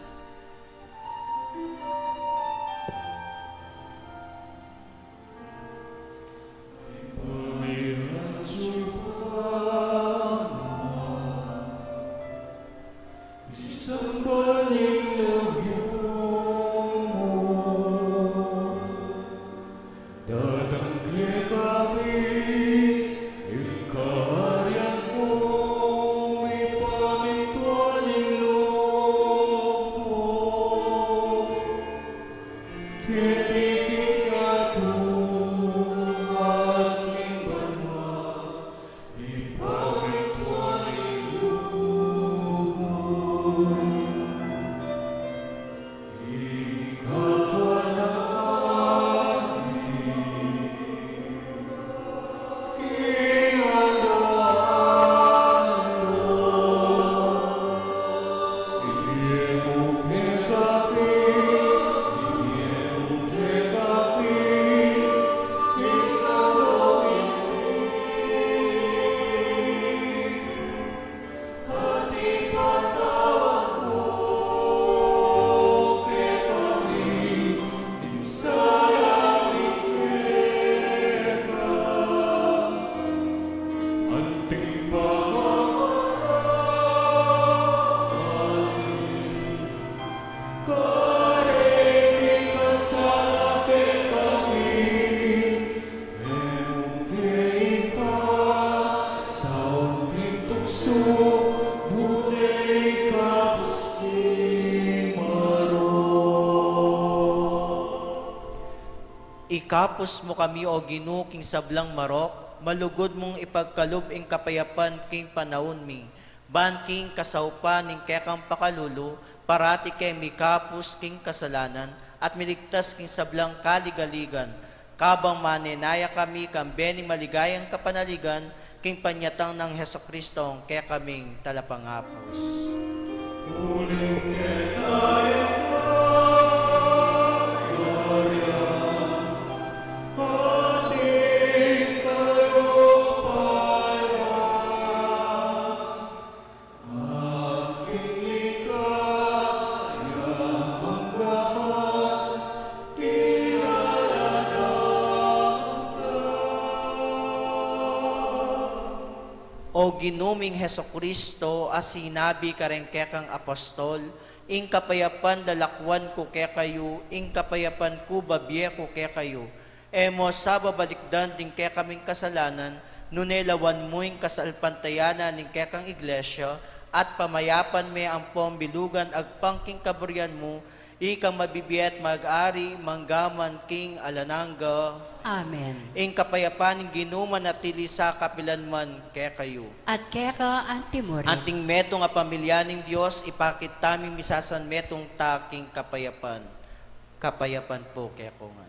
Ikapos mo kami o ginuking sablang marok, malugod mong ipagkalub ing kapayapan king panahon mi. Ban king kasaupan ning kekang pakalulu, parati kay mikapos king kasalanan, at miligtas king sablang kaligaligan. Kabang manenaya kami kambening maligayang kapanaligan, king panyatang ng Heso Kristong kaya kaming talapangapos. O ginuming Heso Kristo, as sinabi ka rin kekang apostol, ing kapayapan dalakwan ko kaya kayo, ing kapayapan ko babye ko kaya kayo. Emo sa babalikdan din kaya kaming kasalanan, nunelawan mo ing kasalpantayanan ning kekang iglesia, at pamayapan me ang pombilugan agpangking kaburyan mo, ikang mabibiyat mag-ari, manggaman king alananga. Amen. Ing kapayapan ng ginuman at tili sa kapilanman kaya kayo. At kaya ka antimori. Anting metong nga pamilya ng Diyos, ipakit taming misasan metong taking kapayapan. Kapayapan po kaya ko nga.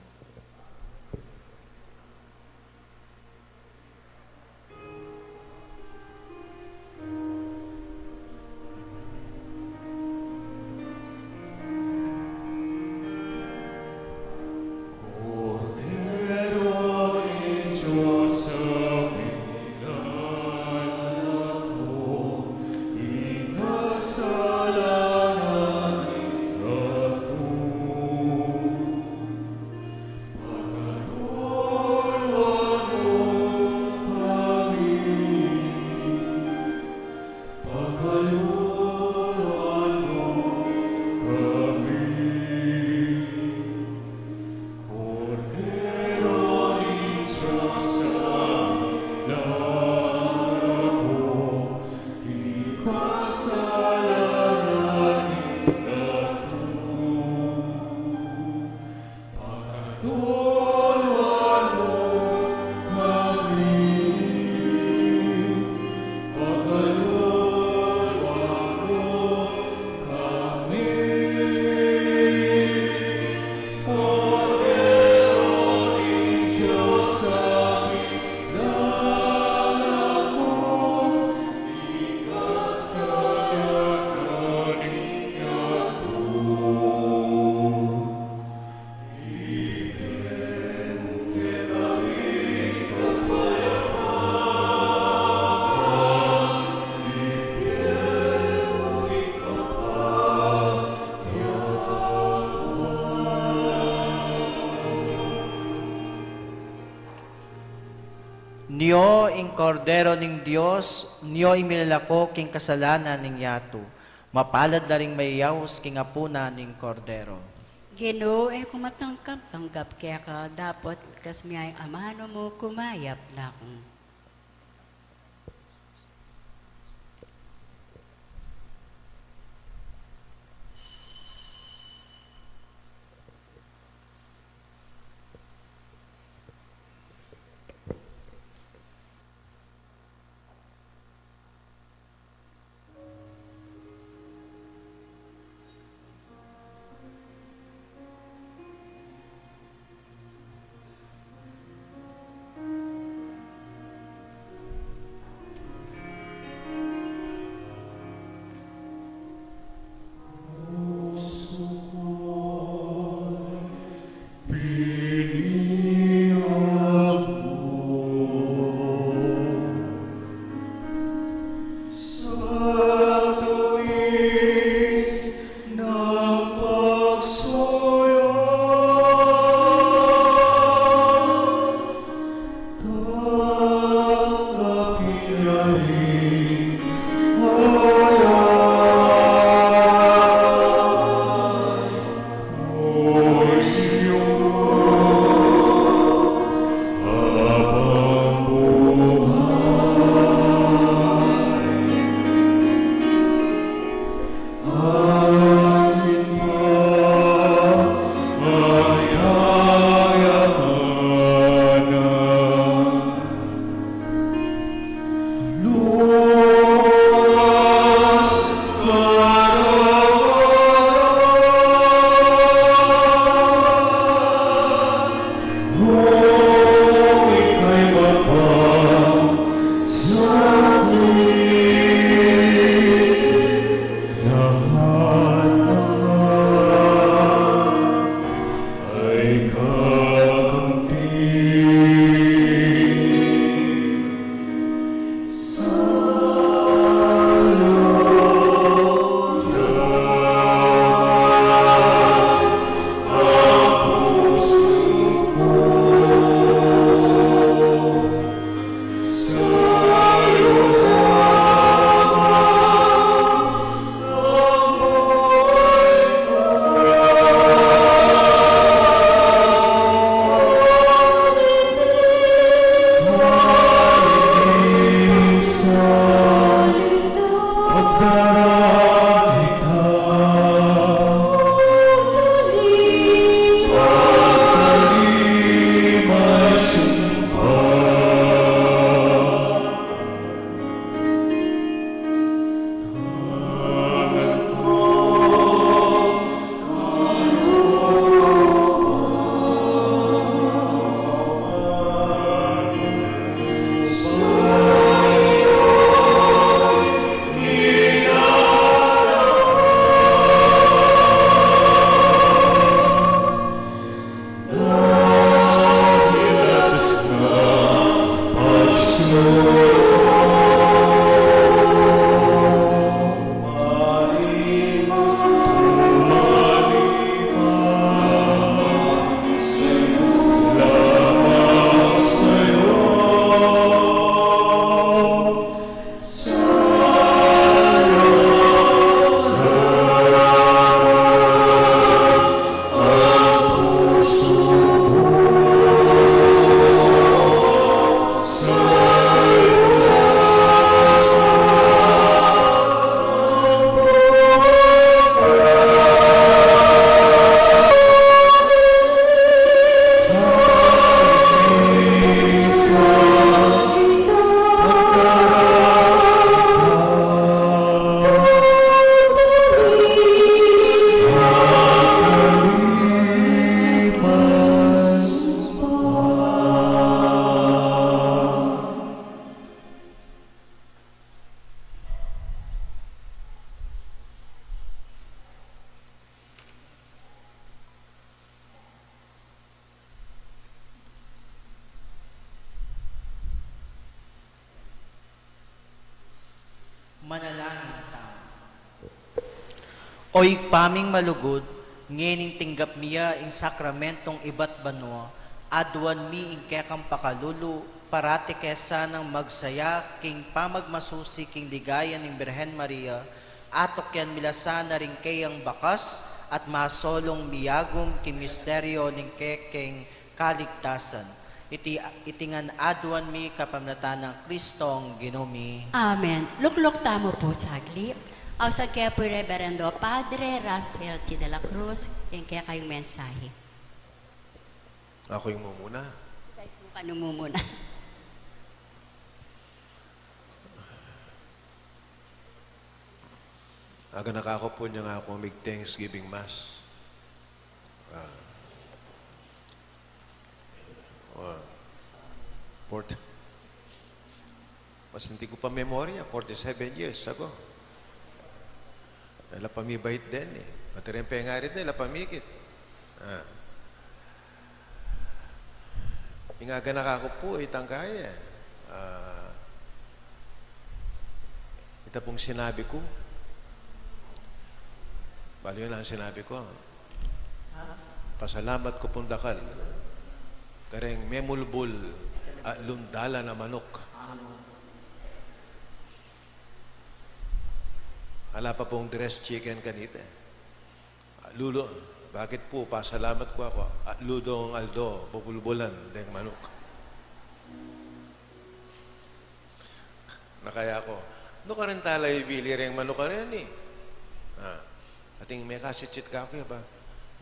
Niyo ing kordero ning Dios, niyo imilalako king kasalanan ning yato. Mapalad na ring mayawos king apuna ning kordero. Ginoo kumatangkap tanggap kaya ka dapat kas miyay amano mo kumayap na kung. Oy paming malugod, ngening tinggap miya in sakramentong iba't banwa, adwan mi in kekang pakalulu, parati kesa ng magsaya, king pamagmasusi king ligaya ng Birhen Maria, atok yan milasana rin kayang bakas, at masolong miyagom king misteryo ng kekeng kaligtasan. Itingan adwan mi kapamnatan ng Kristong Ginumi. Amen. Luklok tamo po saglit. Aw sa kaya po Reverendo Padre Rafael T. de la Cruz, yung kaya kayong mensahe. Ako yung mumuna. Tayo po kanumumuna. Aga nakako po niya nga ako mag Thanksgiving Mass. Mas hindi ko pa memorya, 47 years ago. Nala pamibait din eh. Pati rin pengarit nila, pamikit. Ingaga nakako po, itang kaya. Ito pong sinabi ko. Bali yun ang sinabi ko. Pasalamat ko pong dakal. Kareng memulbul at lundala na manok. Hala pa pong dressed chicken kanita. Lulo, bakit po pasalamat ko ako? At ludong aldo, bubulbulan deng manok. Nakaya ko, no ka rin talay bili rin manok ka rin eh. Ating may kasitsit ka ako ba?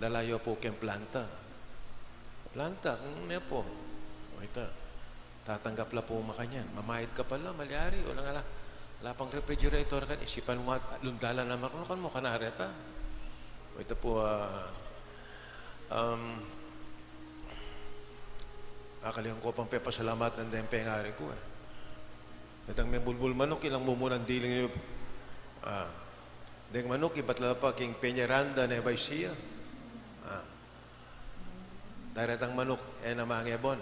Dalayo po keng planta. Planta, kung may po. Ito, tatanggap la po makanyan. Mamahid ka pala, malyari. Walang ala. Wala pang refrigerator kan. Isipan mo at lundala naman. Ano kan mo kanareta? Ito po, akalihan ko pang pepasalamat ng dempengari ko eh. Itang may bulbul manok, ilang mumunang diling niyo. Deng manok, iba't lapa king penyeranda na ibay siya. Daratang manok, na mangyabon.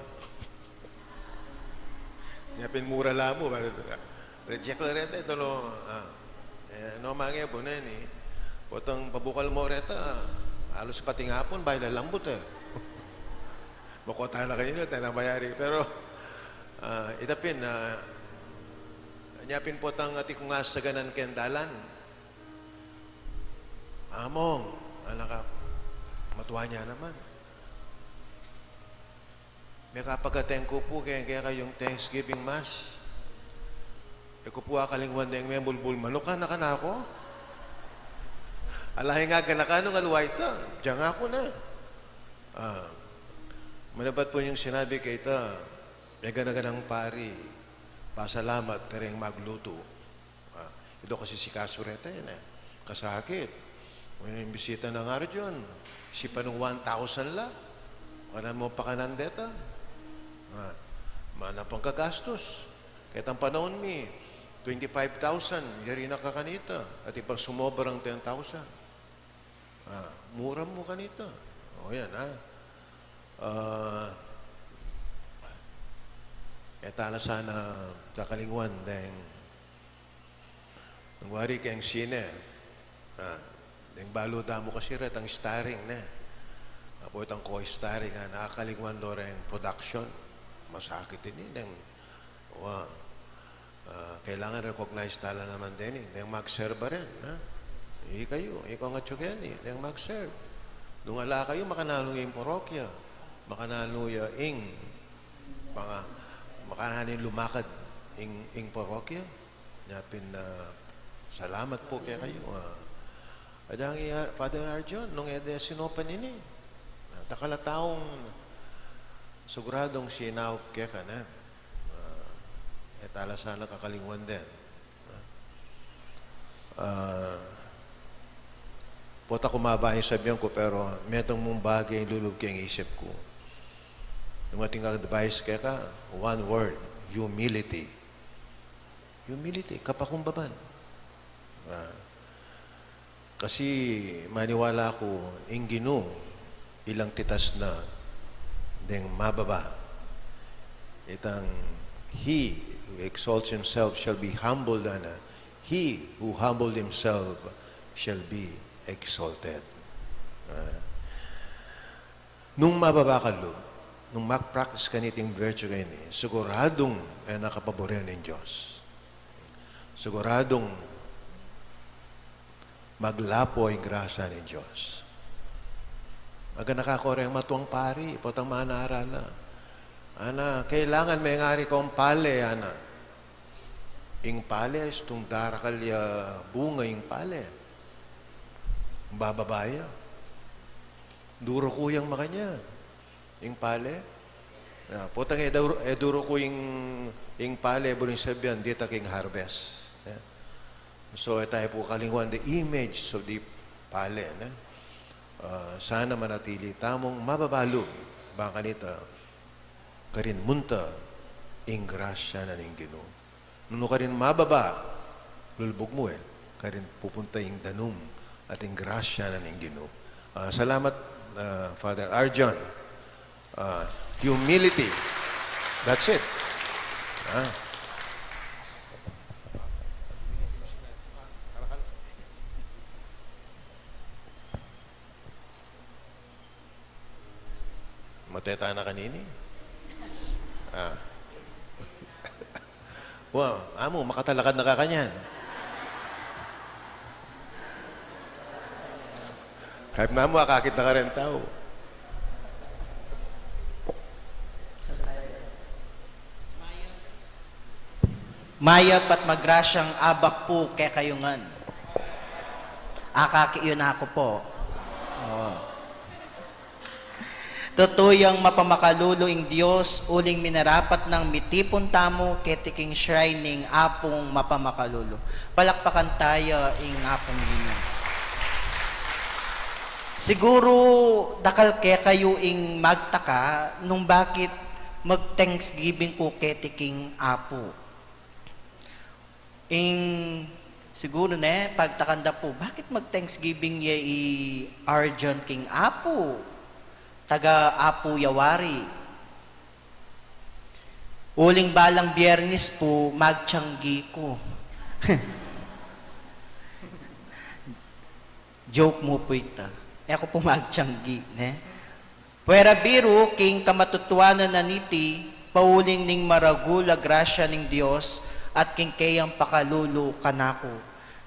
Yapin mura lamo. Reject la reta, ito no. No mangyabon na yun eh. Potang pabukal mo reta, halos pati ngapon, bahay lalambot eh. Makota na kayo nyo, tayo na bayari. Pero, itapin, nyapin po tang ati kung asaganan kendalan. Among, anak matuwa niya naman. May kapagaten ko po kaya kayong Thanksgiving Mass. Eko po akalingwan na yung may bulbul manok ka na ako. Alahin nga ganakano nga luwa ito. Diyan ako na. Manabat po yung sinabi kay ita, may ganaganang pari, pasalamat ka rin magluto. Ito kasi si Kasureta yun eh. Kasakit. May bisita na nga rin yun. Isipan ng 1,000 la. Kanan mo pa kanandeta. Mana pang kagastos. Kahit ang panahon mi, 25,000, yari na ka kanita. At ipag sumobrang 10,000. Mura mo kanita. O yan etala sana kakalingwan dahil nangwari kayang sine. Dahil baluda mo kasi ret ang starring na. Apo itang co-starring nakakalingwan do rin production. Masakit din eh. Kailangan recognize tala naman din eh. Dahil mag-serve rin. Kayo, ikaw nga tsugen eh. Dahil mag-serve. Nung ala kayo, makanalo yung porokya. Makanalo yung makanalo yung lumakad yung porokya. Nyapin na salamat po kaya kayo. Adang Father Arjon, nung sinopan ini, takalataong siguradong sinawag kaya ka na. Etala sana kakalingwan din. Pota kumabahin sabihan ko, pero metong mong bagay lulub kayang isip ko. Yung ating advice kaya ka, one word, humility. Humility, kapakumbaban. Kasi maniwala ko, ingino, ilang titas na, deng mababa. Itang, he who exalts himself shall be humbled, and he who humbled himself shall be exalted. Nung mababa ka loob, nung mag-practice ka niting virtue kayo siguradong ay nakapaborehan ng Diyos. Siguradong maglapo ang grasa ng Diyos. Aga nakakore ang matuang pari, potang manaaral na. Ana, kailangan may ngari kong pale, ana. Ing pale, itong darakalya bunga ing pale. Bababaya. Duro ko yung makanya. Ing pale. Potang eduro ko ing pale, buling sabihan, dita king harvest. So, tayo po kalingwan the image of the pale. Sana manatili tamong mababalo. Baka nita, karin munta, ing grasya na ning Ginoo. Nuno ka rin mababa, lulbog mo karin pupunta ing danum at ing grasya na ning Ginoo. Salamat, Father Arjon. Humility. That's it. Mateta na kanini. Wow, amo, makatalakad na kakanyan. Kahit na mo, akakit na ka rin tao. Mayap at magrasyang abak po kay kayungan. Akakiyon ako po. Tutuyang mapamakaluloing Diyos, uling minarapat ng mitipon tamo, ketiking shrining apong mapamakalulo. Palakpakan tayo ing apong Ginoo. Siguro dakal kaya kayo ing magtaka nung bakit mag-thanksgiving ko ketiking apo. Siguro pagtakanda po, bakit mag-thanksgiving ye Arjon king apo? Taga Apo Yawari. Uling balang Biyernes po, magtiyanggi ko. Joke mo po ita. Ako po magtiyanggi. Puwera biro, king kamatutuanan na niti, pauling ning maragula grasya ning Diyos, at king kayang pakalulo kanako.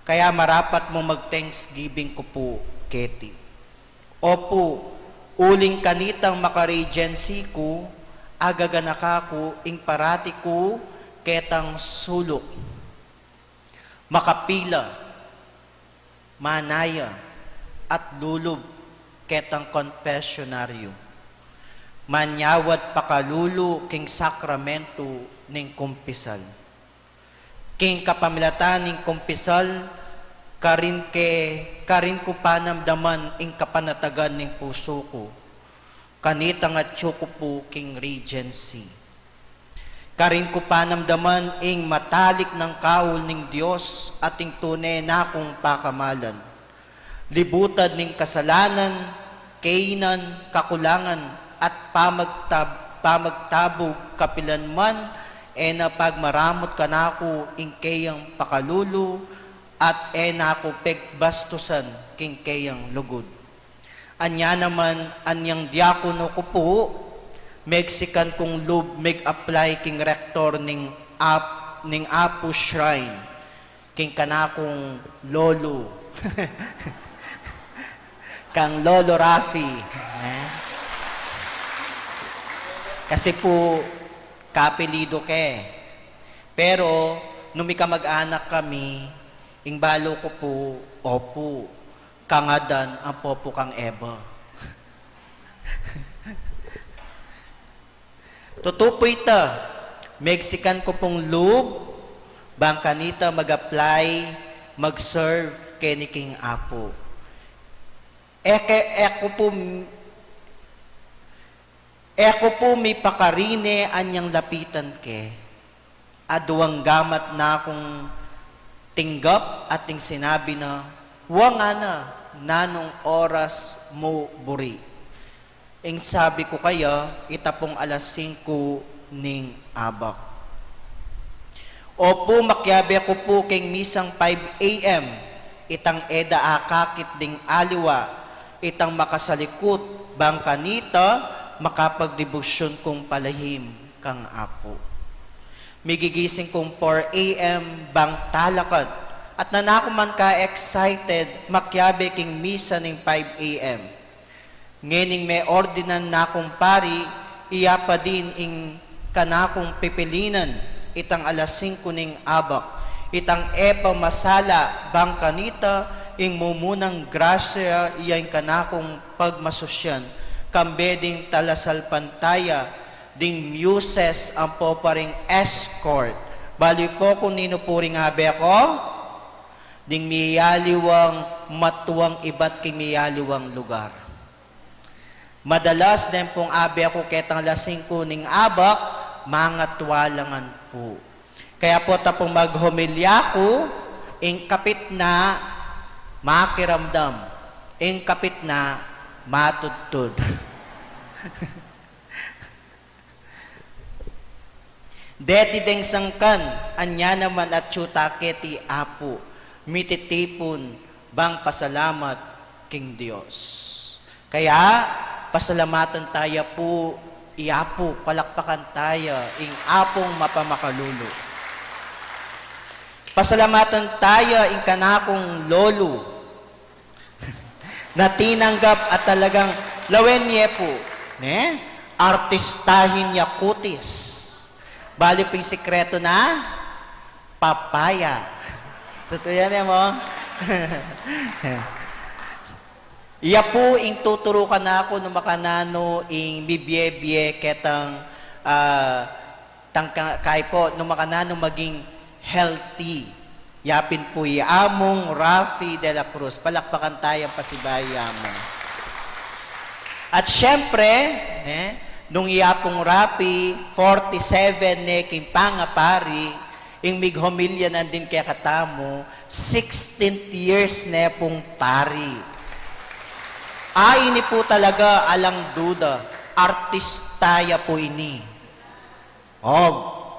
Kaya marapat mo mag-thanksgiving ko po, Keti. Opo, uling kanitang makaregency ko, agaganaka ko, ing parati ko, ketang sulok. Makapila, manaya, at lulub, ketang confessionaryo. Manyawad pakalulo, king sakramento, ning kumpisal. King kapamilatan ning kumpisal, karin ko panamdaman ing kapanatagan ning puso ko. Kanitang at ko po king regency. Karin ko panamdaman ing matalik ng kaul ning Diyos at ing tunay na kong pakamalan. Libutad ning kasalanan, kainan, kakulangan at pamagtabog kapilanman na pagmaramot ka na ako ing kayang pakalulo at na ako pegbastusan king kayang lugod. Anya naman, anyang diakono ko po, Mexican kong lub meg-apply king rector ning Apo Shrine, king kanakong lolo. Kang Lolo Rafi. Kasi po, kapilido ke. Pero, nung may kamag-anak kami, ing balo ko po, opo, kangadan ang popo kang Eva. Totoo po ita, Mexican ko pong lube, bangkanita mag-apply, mag-serve, keniking apo. Eko po may pakarine anyang lapitan ke, aduang gamat na akong tinggap at ting sinabi na, huwag na, nanong oras mo buri. Ing sabi ko kaya, itapong alas 5 ning abak. Opo, makyabe ko po king misang 5 a.m. itang eda akakit ding aliwa, itang makasalikot, bang kanita, makapagdebosyon kong palahim kang apo. Migigising kong 4 a.m. bang talakad, at nanako man ka excited, makyabe king misa ning 5 a.m. Ngening may ordinan na kong pari, iya pa din ing kanakong pipilinan, itang alas 5 ning abak, itang epa masala bang kanita, ing mumunang grasya, iyang kanakong pagmasosyan, kambeding talasal pantaya, ding muses ang poparing escort, bali po kung nino puring abe ako, ding miyaliwang matuwang iba't king miyaliwang lugar. Madalas din pong abe ako ketang lasing kuning abak, mga tuwalangan po. Kaya po tapong maghumilya ko, ing kapit na makiramdam, ing kapit na matudtud. Deti deng sangkan, anya naman at chutaketi apo, mititipon bang pasalamat king Diyos. Kaya, pasalamatan tayo po, iapo, palakpakan tayo, ing apong mapamakalulo. Pasalamatan tayo, ing kanakong lolo, na tinanggap at talagang lawen niya po, artistahin niya kutis. Bali po yung sikreto na papaya. Totoo yan mo? Iya po ing tuturukan na ako no makanano ing bibye-bye ketang kay po no makanano maging healthy. Yapin po among Rafi de la Cruz. Palakpakan tayo pasibaya mo. At syempre, nung iyapong Rafi, 47 king pangapari, ing mighomilya nandin kaya katamo, 16th years na pong pari. Ini po talaga alang duda, artistaya po ini.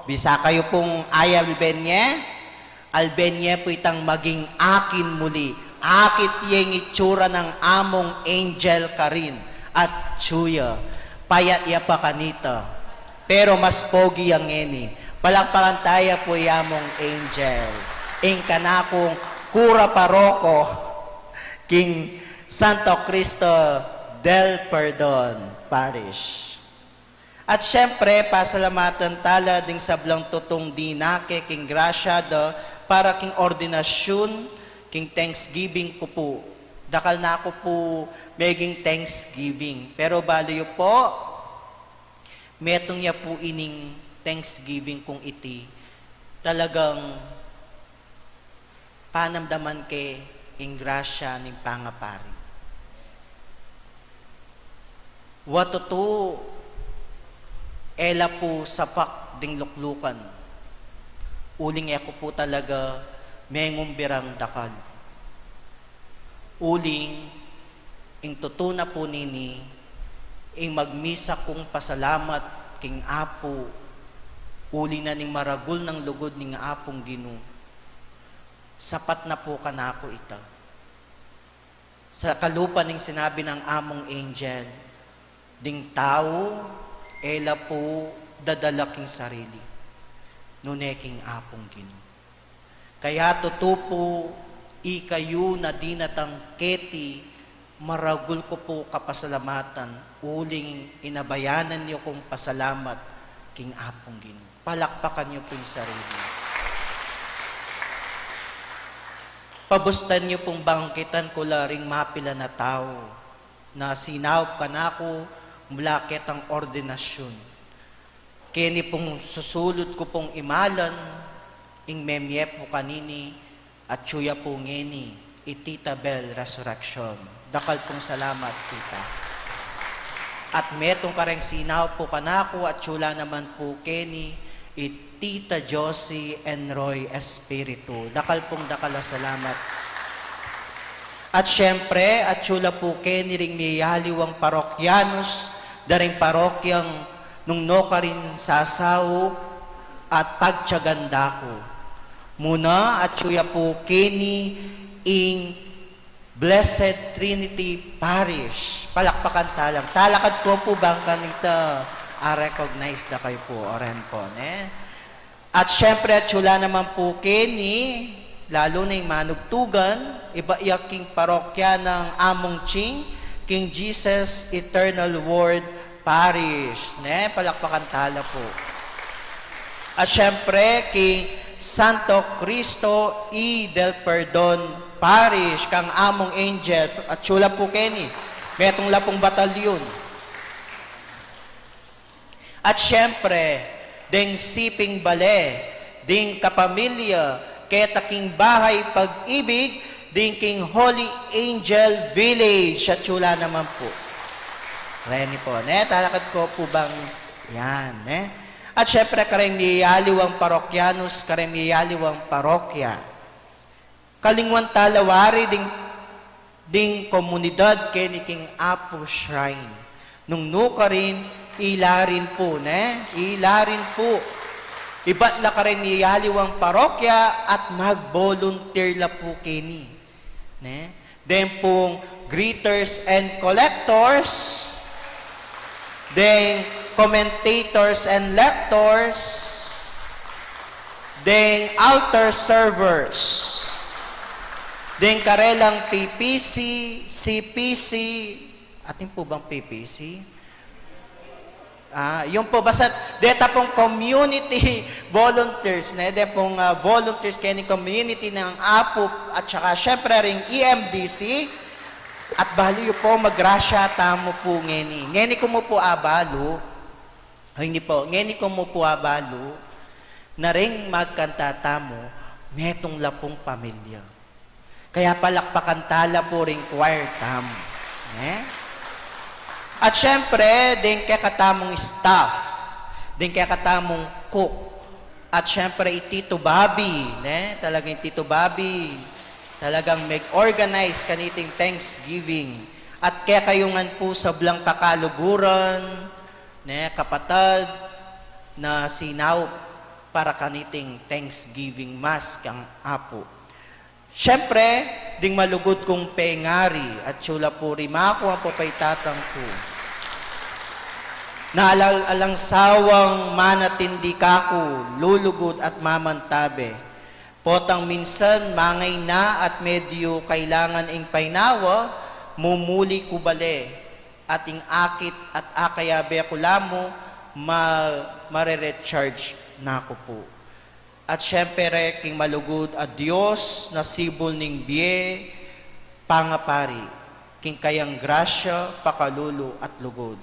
Bisa kayo pong Albenye po itang maging akin muli. Akit yung itsura ng among angel ka rin at tsuya. Payat iya pa kanita. Pero mas pogi ang eni. Palakpakan tayo po yamong angel. Ing kanakong Cura Paroko, King Santo Cristo del Perdon Parish. At syempre, pasalamatan tala ding sablang tutong dinake, king grasyado, para king ordinasyon, king thanksgiving ko po. Dakal na ako po maging thanksgiving. Pero baliyo po, metong niya po ining thanksgiving kung iti, talagang panamdaman kay ing grasya ning pangapari. Watoto, ela po sapak ding luklukan. Uling ako po talaga mengumbirang dakal. Uling, ing tutuna po nini, ing magmisa kong pasalamat king apo, uli na ning maragul ng lugod ning apong Ginoo. Sapat na po kanako ita. Sa kalupa ning sinabi ng among angel, ding tao, ela po dadalaking sarili, nuneking apong Ginoo. Kaya tutupo, ikayo na dinatang keti, maragul ko po kapasalamatan, uling inabayanan niyo kong pasalamat, king apong Ginoo. Palakpakan niyo po yung sarili. Pabustan niyo pong bangkitan ko laring mapila na tao, na sinawp ka na ako, mula ketang ordinasyon. Kini pong susulod ko pong imalan, ing memye po kanini, at tsuya po ngeni, itita Bel Resurrection. Dakal pong salamat, tita. At metong kareng sinaw po kanako, at tsula naman po keni, itita Josie and Roy Espiritu. Dakal pong dakala salamat. At syempre, at tsula po keni ring miyaliwang parokyanos, daring parokyang nung no ka rin sasaw at pagtsaganda ko. Muna at tsuya po kini in Blessed Trinity Parish. Palakpakan talang. Talakad ko po bang kanita? Recognize na kayo po. Oren po. At syempre, at sula naman po Kenny, lalo na yung manugtugan, iba king parokya ng Among Ching, King Jesus Eternal Word Parish. Palakpakan tala po. At syempre, King Santo Cristo E. del Perdon Parish, kang Among Angel, at sula po Kenny, metong lapong batalyon. At syempre, ding siping bale, ding kapamilya, ketaking bahay pag-ibig, ding King Holy Angel Village, at sula naman po. Reni po, talakad ko po bang yan, At syempre, karemiyaliwang parokyanus, karemiyaliwang parokya. Kalingwan talawari, ding komunidad kini King Apo Shrine. Nung nuka rin, ilarin po, ilarin po. Iba't la karemiyaliwang parokya at mag-volunteer la po kini. Then pong greeters and collectors, then commentators and lectors, then altar servers, then karelang PPC, CPC, atin po bang PPC? Yung po, basta deta pong community volunteers, deta pong volunteers kaya ni community ng APO, at saka syempre ring EMDC, at baliw po magrasya tamo po ngeni. Ngeni ko mo po abalo, hindi po, ngeni ko mo po abalo, na ring magkanta tamo, metong lapong pamilya. Kaya palakpakan tala po ring choir tamo. At syempre, din kaya katamong staff, din kaya katamong cook, at syempre Tito Bobby, talagang Tito Bobby, talagang mag-organize kaniting Thanksgiving. At kaya kayungan po sa blang kakaluguran, kapatad, na sinaw para kaniting Thanksgiving Mass kang Apo. Syempre, ding malugod kong pengari at sula po rimako ang papaytatang po. Naalang sawang manatindi kako, lulugod at mamantabe. Potang minsan mangay na at medyo kailangan ing painawa, mumuli kubale, ating akit at akayabe kulamo, mare-recharge na ako po. At syempre, king malugod a Diyos na sibol ning biye, pangapari, king kayang grasya, pakalulo at lugod.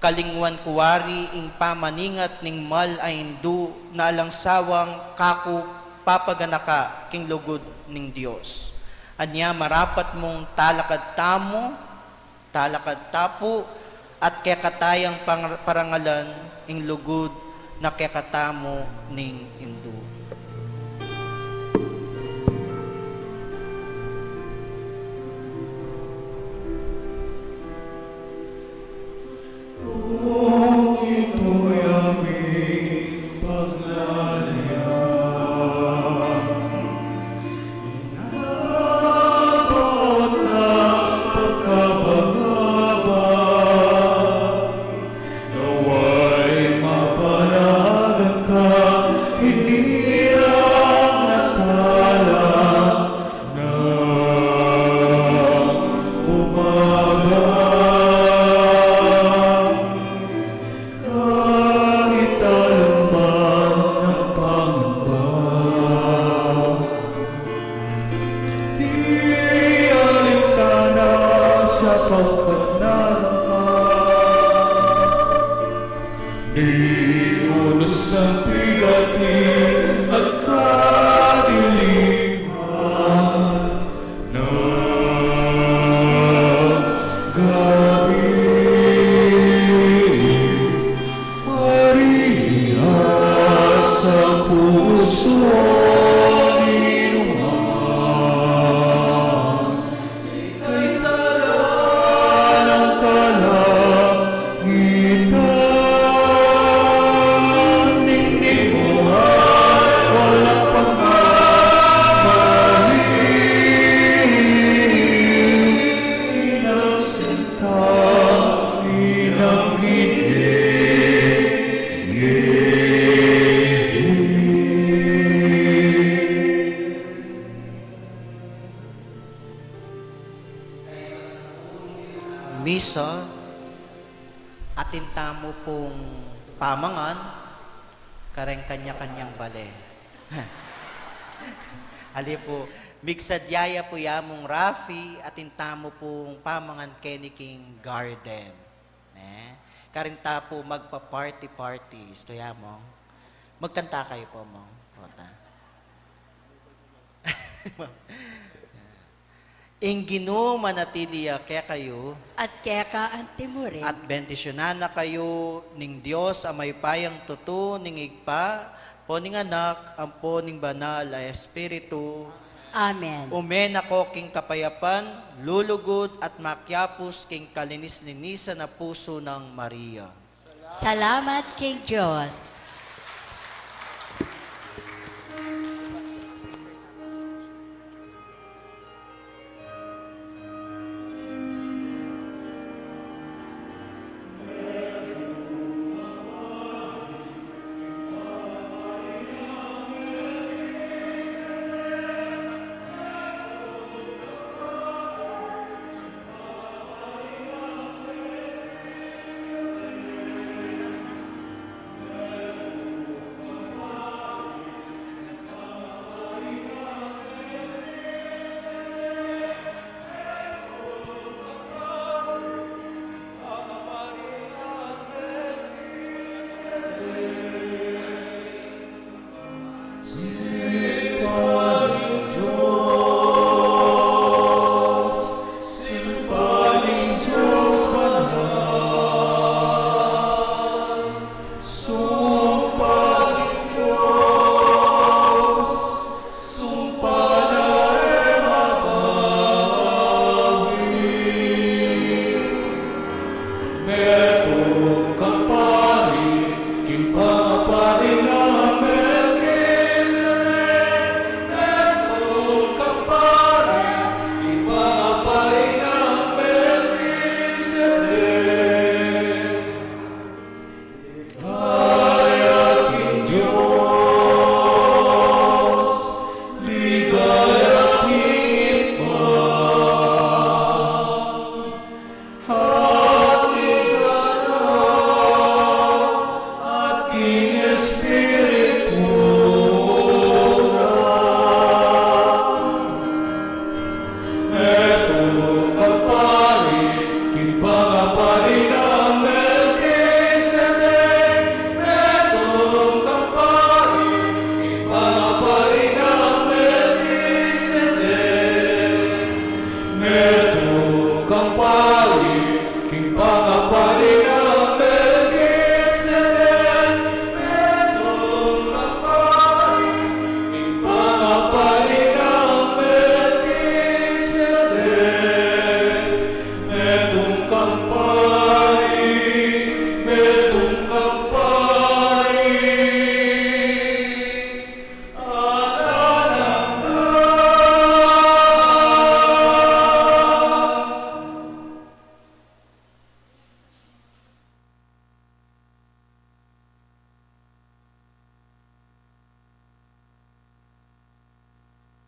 Kalingwan kuwari, ing pamaningat ning mal aindu, na alangsawang kaku, papaganaka, king lugod ning Diyos. Anya marapat mong talakad tamo, talakad tapo, at kaya katayang parangalan, ing lugod, na kekatamo ning Hindu. Ito'y aming paglalaya. Inabot na pagkabagaba, naway mapanagan ka, hinirang natala na umaga. Kahit alam ba ng pangamba, di alintana sapagkat narangka. Di unos ng bigatin at kadiliman ng gabi. Maria sa puso inuman, ika'y tala ng kalangitan. Ningning mo pamangan, kareng kanya-kanyang bale. Ali po, migsadyaya po yamong Rafi at intamo pong pamangan keniking garden. Karinta po magpa-party-party. Isto yamong. Magkanta kayo po, mong. Rota. Ingino manatiliya kaya kayo At keka antimurin. at bendisyonan na kayo ning Dios amay payang tuto ning igpa po ning anak ang po ning banal a espiritu. Amen. Umen ako king kapayapan, lulugod at makyapos king kalinis-linisan na puso ng Maria. Salamat King Diyos. Espírito